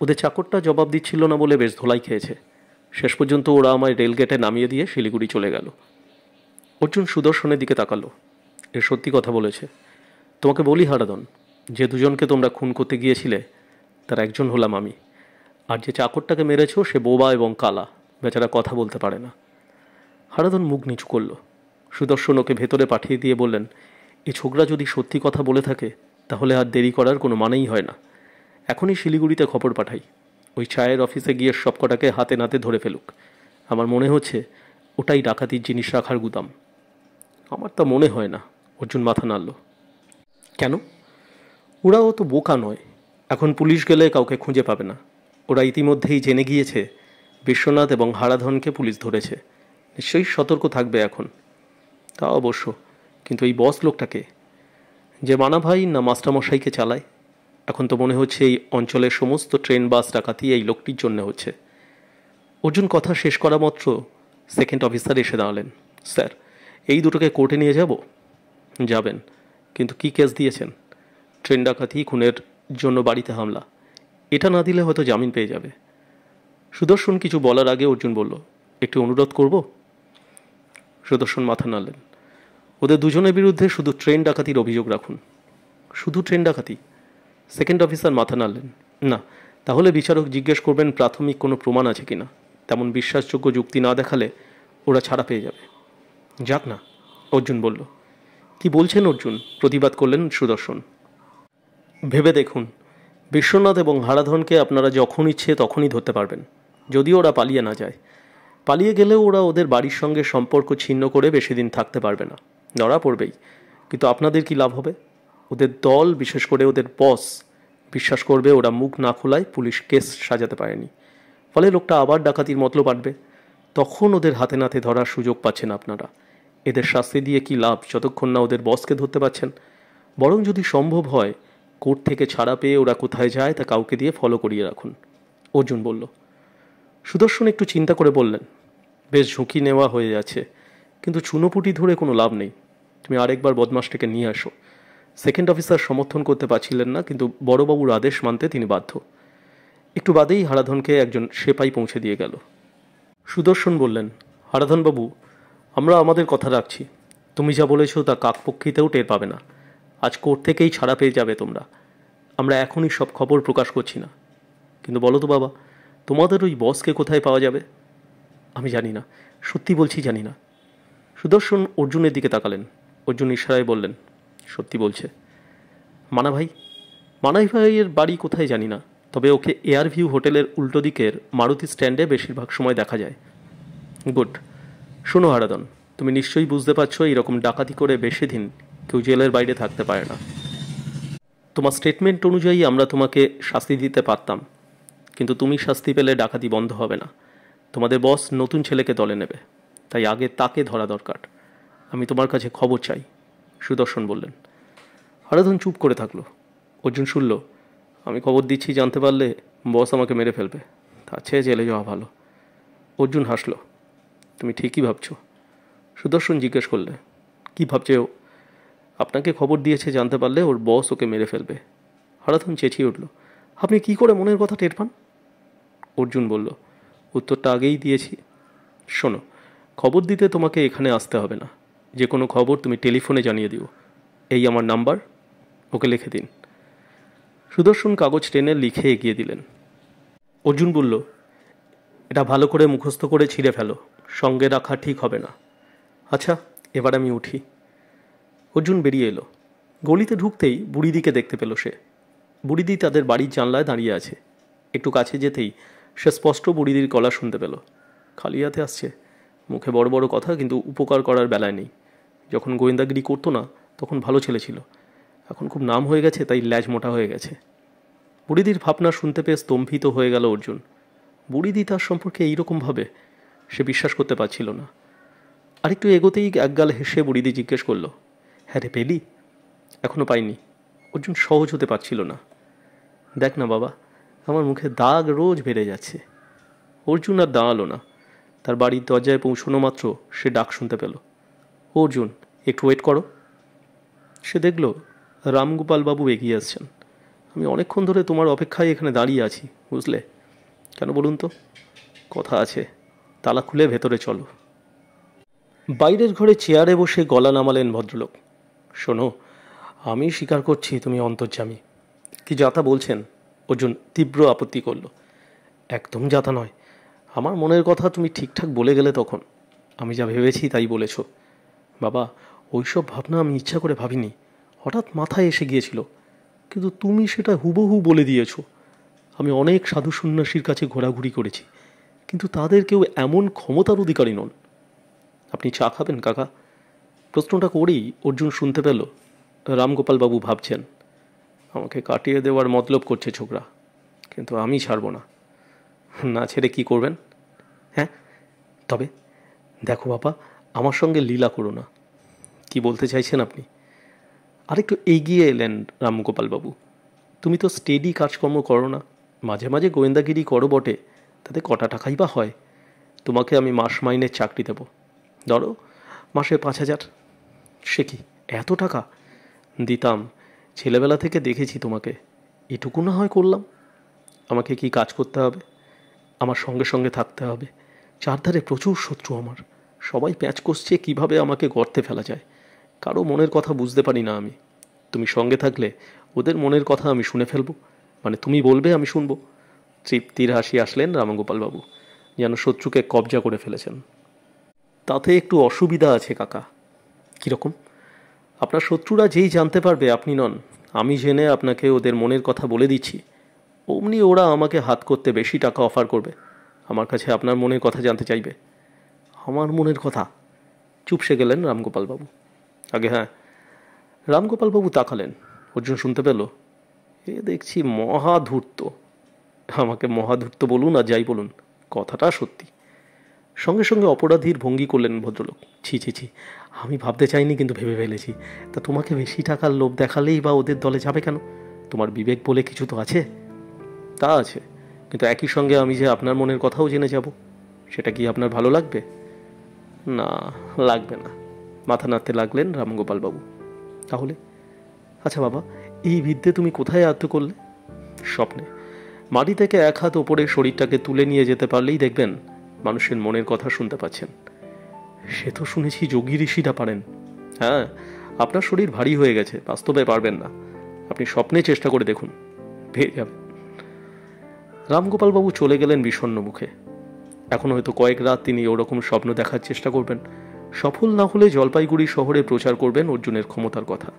ওদের চাকরটা জবাব দিচ্ছিল না বলে বেশ ধোলাই খেয়েছে। শেষ পর্যন্ত ওরা আমায় রেলগেটে নামিয়ে দিয়ে শিলিগুড়ি চলে গেল। অর্জুন সুদর্শনের দিকে তাকালো। এ সত্যি কথা বলেছে। তোমাকে বলি হারাধন, যে 2জনকে তোমরা খুন করতে গিয়েছিলে তার একজন হলাম আমি, আর যে চাকরটাকে মেরেছ সে বোবা এবং কালা, বেচারা কথা বলতে পারে না। হারাধন মুখ নিচু করল। সুদর্শন ওকে ভেতরে পাঠিয়ে দিয়ে বললেন, এই ছোকরা যদি সত্যি কথা বলে থাকে তাহলে আর দেরি করার কোনো মানেই হয় না। এখনই শিলিগুড়িতে খবর পাঠাই। ওই চায়ের অফিসে গিয়ে সব কটাকে হাতে নাতে ধরে ফেলুক। আমার মনে হচ্ছে ওটাই ডাকাতির জিনিস রাখার গুদাম। আমার তা মনে হয় না। অর্জুন মাথা নাড়ল। কেন? ওরাও তো বোকা নয়। এখন পুলিশ গেলে কাউকে খুঁজে পাবে না। ওরা ইতিমধ্যেই জেনে গিয়েছে বিশ্বনাথ এবং হারাধনকে পুলিশ ধরেছে। নিশ্চয়ই সতর্ক থাকবে এখন। তা অবশ্য, কিন্তু এই বস লোকটাকে, যে মানাভাই না মাস্টারমশাইকে চালায়? এখন তো মনে হচ্ছে এই অঞ্চলের সমস্ত ট্রেন বাস ডাকাতি এই লোকটির জন্য হচ্ছে। অর্জুন কথা শেষ করা মাত্র সেকেন্ড অফিসার এসে দাঁড়ালেন। স্যার, এই দুটোকে কোর্টে নিয়ে যাব? যাবেন, কিন্তু কি কেস দিয়েছেন? ট্রেন ডাকাতি, খুনের জন্য বাড়িতে হামলা। এটা না দিলে হয়তো জামিন পেয়ে যাবে। সুদর্শন কিছু বলার আগে অর্জুন বলল, একটু অনুরোধ করব? সুদর্শন মাথা নাড়লেন। ওদের 2জনের বিরুদ্ধে শুধু ট্রেন ডাকাতির অভিযোগ রাখুন। শুধু ট্রেন ডাকাতি? সেকেন্ড অফিসার মাথা নাড়লেন। না, তাহলে বিচারক জিজ্ঞেস করবেন প্রাথমিক কোনো প্রমাণ আছে কিনা। তেমন বিশ্বাসযোগ্য যুক্তি না দেখালে ওরা ছাড়া পেয়ে যাবে। যাক না, অর্জুন বলল। কি বলছেন অর্জুন? প্রতিবাদ করলেন সুদর্শন। ভেবে দেখুন, বিশ্বনাথ এবং হারাধনকে আপনারা যখন ইচ্ছে তখনই ধরতে পারবেন, যদিও ওরা পালিয়ে না যায়। পালিয়ে গেলেও ওরা ওদের বাড়ির সঙ্গে সম্পর্ক ছিন্ন করে বেশি দিন থাকতে পারবে না। ধরা পড়বেই, কিন্তু আপনাদের কি লাভ হবে? ওদের দল, বিশেষ করে ওদের বস, বিশ্বাস করবে ওরা মুখ না খোলায় পুলিশ কেস সাজাতে পারেনি। ফলে লোকটা আবার ডাকাতির মতলব আনবে। তখন ওদের হাতে নাতে ধরার সুযোগ পাচ্ছেন আপনারা। এদের শাস্তি দিয়ে কি লাভ যতক্ষণ না ওদের বসকে ধরতে পারছেন? বরং যদি সম্ভব হয় কোর্ট থেকে ছাড়া পেয়ে ওরা কোথায় যায় তা কাউকে দিয়ে ফলো করিয়ে রাখুন। অর্জুন বলল। সুদর্শন একটু চিন্তা করে বললেন, বেশ ঝুঁকি নেওয়া হয়ে যাচ্ছে, কিন্তু চুনোপুটি ধরে কোনো লাভ নেই। তুমি আরেকবার বদমাসটাকে নিয়ে আসো। সেকেন্ড অফিসার সমর্থন করতে পারছিলেন না, কিন্তু বড়বাবুর আদেশ মানতে তিনি বাধ্য। একটু বাদেই হারাধনকে একজন সেপাই পৌঁছে দিয়ে গেল। সুদর্শন বললেন, হারাধনবাবু, আমরা আমাদের কথা রাখছি। তুমি যা বলেছ তা কাকপক্ষিতেও টের পাবে না। আজ কোর্ট থেকেই ছাড়া পেয়ে যাবে তোমরা। আমরা এখনই সব খবর প্রকাশ করছি না। কিন্তু বলো তো বাবা, তোমাদের ওই বসকে কোথায় পাওয়া যাবে? আমি জানি না, সত্যি বলছি জানি না। সুদর্শন অর্জুনের দিকে তাকালেন। অর্জুন ইশারায় বললেন, সত্যি বলছে। মানাই ভাইয়ের বাড়ি কোথায় জানি না, তবে ওকে এয়ারভিউ হোটেলের উল্টো দিকের মারুতি স্ট্যান্ডে বেশিরভাগ সময় দেখা যায়। গুড। শোনো হারাধন, তুমি নিশ্চয়ই বুঝতে পারছো এইরকম ডাকাতি করে বেশি দিন কেউ জেলের বাইরে থাকতে পারে না। তোমার স্টেটমেন্ট অনুযায়ী আমরা তোমাকে শাস্তি দিতে পারতাম, কিন্তু তুমি শাস্তি পেলে ডাকাতি বন্ধ হবে না। তোমাদের বস নতুন ছেলেকে দলে নেবে, তাই আগে তাকে ধরা দরকার। আমি তোমার কাছে খবর চাই, সুদর্শন বললেন। হারাধন চুপ করে থাকলো। অর্জুন শুনল, আমি খবর দিচ্ছি, জানতে পারলে বস আমাকে মেরে ফেলবে, তার চেয়ে জেলে যাওয়া ভালো। অর্জুন হাসল। তুমি ঠিকই ভাবছো। সুদর্শন জিজ্ঞেস করলে, কি ভাবছে ও? আপনাকে খবর দিয়েছে, জানতে পারলে ওর বস ওকে মেরে ফেলবে। হারাধন চেঁচিয়ে উঠল, আপনি কি করে মনের কথা টের পান? অর্জুন বলল, উত্তরটা আগেই দিয়েছি। শোনো, খবর দিতে তোমাকে এখানে আসতে হবে না। যে কোনো খবর তুমি টেলিফোনে জানিয়ে দিও। এই আমার নাম্বার, ওকে লিখে দিন। সুদর্শন কাগজ টেনে লিখে এগিয়ে দিলেন। অর্জুন বলল, এটা ভালো করে মুখস্থ করে ছিঁড়ে ফেলো, সঙ্গে রাখা ঠিক হবে না। আচ্ছা, এবার আমি উঠি। অর্জুন বেরিয়ে এলো। গলিতে ঢুকতেই বুড়িদিকে দেখতে পেল সে। বুড়িদি তাদের বাড়ির জানলায় দাঁড়িয়ে আছে। একটু কাছে যেতেই সে স্পষ্ট বুড়িদির গলা শুনতে পেল। খালি হাতে আসছে, মুখে বড় বড় কথা, কিন্তু উপকার করার বেলায় নেই। যখন গোয়েন্দাগিরি করতো না তখন ভালো ছেলে ছিল, এখন খুব নাম হয়ে গেছে তাই ল্যাজ মোটা হয়ে গেছে। বুড়িদির ভাবনা শুনতে পেয়ে স্তম্ভিত হয়ে গেল অর্জুন। বুড়িদি তার সম্পর্কে এইরকমভাবে সে বিশ্বাস করতে পারছিল না। আরেকটু এগোতেই একগাল হেসে বুড়িদি জিজ্ঞেস করল, হ্যাঁ রে, পেলি? এখনও পাইনি। অর্জুন সহজ হতে পারছিল না। দেখ না বাবা, আমার মুখে দাগ রোজ বেড়ে যাচ্ছে। অর্জুন আর দাঁড়ালো না। তার বাড়ির দরজায় পৌঁছানো মাত্র সে ডাক শুনতে পেল, অর্জুন, একটু ওয়েট করো। সে দেখল রামগোপালবাবু এগিয়ে আসছেন। আমি অনেকক্ষণ ধরে তোমার অপেক্ষায় এখানে দাঁড়িয়ে আছি, বুঝলে? কেন বলুন তো? কথা আছে, তালা খুলে ভেতরে চলো। বাইরের ঘরে চেয়ারে বসে গলা নামালেন ভদ্রলোক। শোনো, আমি স্বীকার করছি তুমি অন্তর্যামী। কি যাতা বলছেন? অর্জুন তীব্র আপত্তি করল। একদম যাতা নয়, আমার মনের কথা তুমি ঠিকঠাক বলে গেলে তখন। আমি যা ভেবেছি তাই বলেছ। বাবা, ওইসব ভাবনা আমি ইচ্ছা করে ভাবিনি, হঠাৎ মাথায় এসে গিয়েছিল, কিন্তু তুমি সেটা হুবহু বলে দিয়েছ। আমি অনেক সাধু সন্ন্যাসীর কাছে ঘোরাঘুরি করেছি, কিন্তু তাদের কেউ এমন ক্ষমতার অধিকারী নন। আপনি চা খাবেন কাকা? প্রশ্নটা করেই অর্জুন শুনতে পেল রামগোপালবাবু ভাবছেন, আমাকে কাটিয়ে দেওয়ার মতলব করছে ছোকরা, কিন্তু আমি ছাড়ব না। না ছেড়ে কি করবেন? হ্যাঁ, তবে দেখো বাবা, আমার সঙ্গে লীলা করো না। কি বলতে চাইছেন আপনি? আরেকটু এগিয়ে এলেন রামগোপালবাবু। তুমি তো স্টেডি কাজকর্ম করো না, মাঝে মাঝে গোয়েন্দাগিরি করো বটে, তাতে কটা টাকাই বা হয়? তোমাকে আমি মাস মাইনের চাকরি দেব, ধরো মাসে 5,000। সে কি, এত টাকা? দিতাম, ছেলেবেলা থেকে দেখেছি তোমাকে, এটুকু না হয় করলাম। আমাকে কি কাজ করতে হবে? আমার সঙ্গে সঙ্গে থাকতে হবে। চারধারে প্রচুর শত্রু আমার, সবাই প্যাঁচ কষছে কীভাবে আমাকে গর্তে ফেলা যায়। কারো মনের কথা বুঝতে পারি না আমি। তুমি সঙ্গে থাকলে ওদের মনের কথা আমি শুনে ফেলবো, মানে তুমি বলবে আমি শুনবো। তৃপ্তির হাসি আসলেন রামগোপালবাবু, যেন শত্রুকে কবজা করে ফেলেছেন। তাতে একটু অসুবিধা আছে কাকা। কীরকম? আপনার শত্রুরা যেই জানতে পারবে আপনি নন, আমি জেনে আপনাকে ওদের মনের কথা বলে দিচ্ছি, অমনি ওরা আমাকে হাত করতে বেশি টাকা অফার করবে। আমার কাছে আপনার মনের কথা জানতে চাইবে। আমার মনের কথা? চুপসে গেলেন রামগোপালবাবু। আগে হ্যাঁ। রামগোপালবাবু তাকালেন। অর্জুন শুনতে পেল, এ দেখছি মহাধূর্ত। আমাকে মহাধূর্ত বলুন আর যাই বলুন, কথাটা সত্যি। সঙ্গে সঙ্গে অপরাধীর ভঙ্গি করলেন ভদ্রলোক। ছি ছি ছি, আমি ভাবতে চাইনি কিন্তু ভেবে ফেলেছি। তা তোমাকে বেশি টাকার লোভ দেখালেই বা ওদের দলে যাবে কেন? তোমার বিবেক বলে কিছু তো আছে। তা আছে, কিন্তু একই সঙ্গে আমি যে আপনার মনের কথাও জেনে যাব, সেটা কি আপনার ভালো লাগবে? না, লাগবে না, মাথা নাড়তে লাগলেন রামগোপালবাবু। তাহলে আচ্ছা বাবা, এই বিদ্যে তুমি কোথায় আয়ত্ত করলে? স্বপ্নে। মাটি থেকে এক হাত ওপরে শরীরটাকে তুলে নিয়ে যেতে পারলেই দেখবেন মানুষের মনের কথা শুনতে পাচ্ছেন। সে তো শুনেছি যোগী ঋষিরা পারেন। হ্যাঁ, আপনার শরীর ভারী হয়ে গেছে, বাস্তবে পারবেন না। আপনি স্বপ্নে চেষ্টা করে দেখুন, পেয়ে যাবেন। রামগোপালবাবু চলে গেলেন বিষণ্ণ মুখে। এখন হয়তো কয়েক রাত তিনি ওরকম স্বপ্ন দেখার চেষ্টা করবেন। সফল না হলে জলপাইগুড়ি শহরে প্রচার করবেন অর্জুনের ক্ষমতার কথা।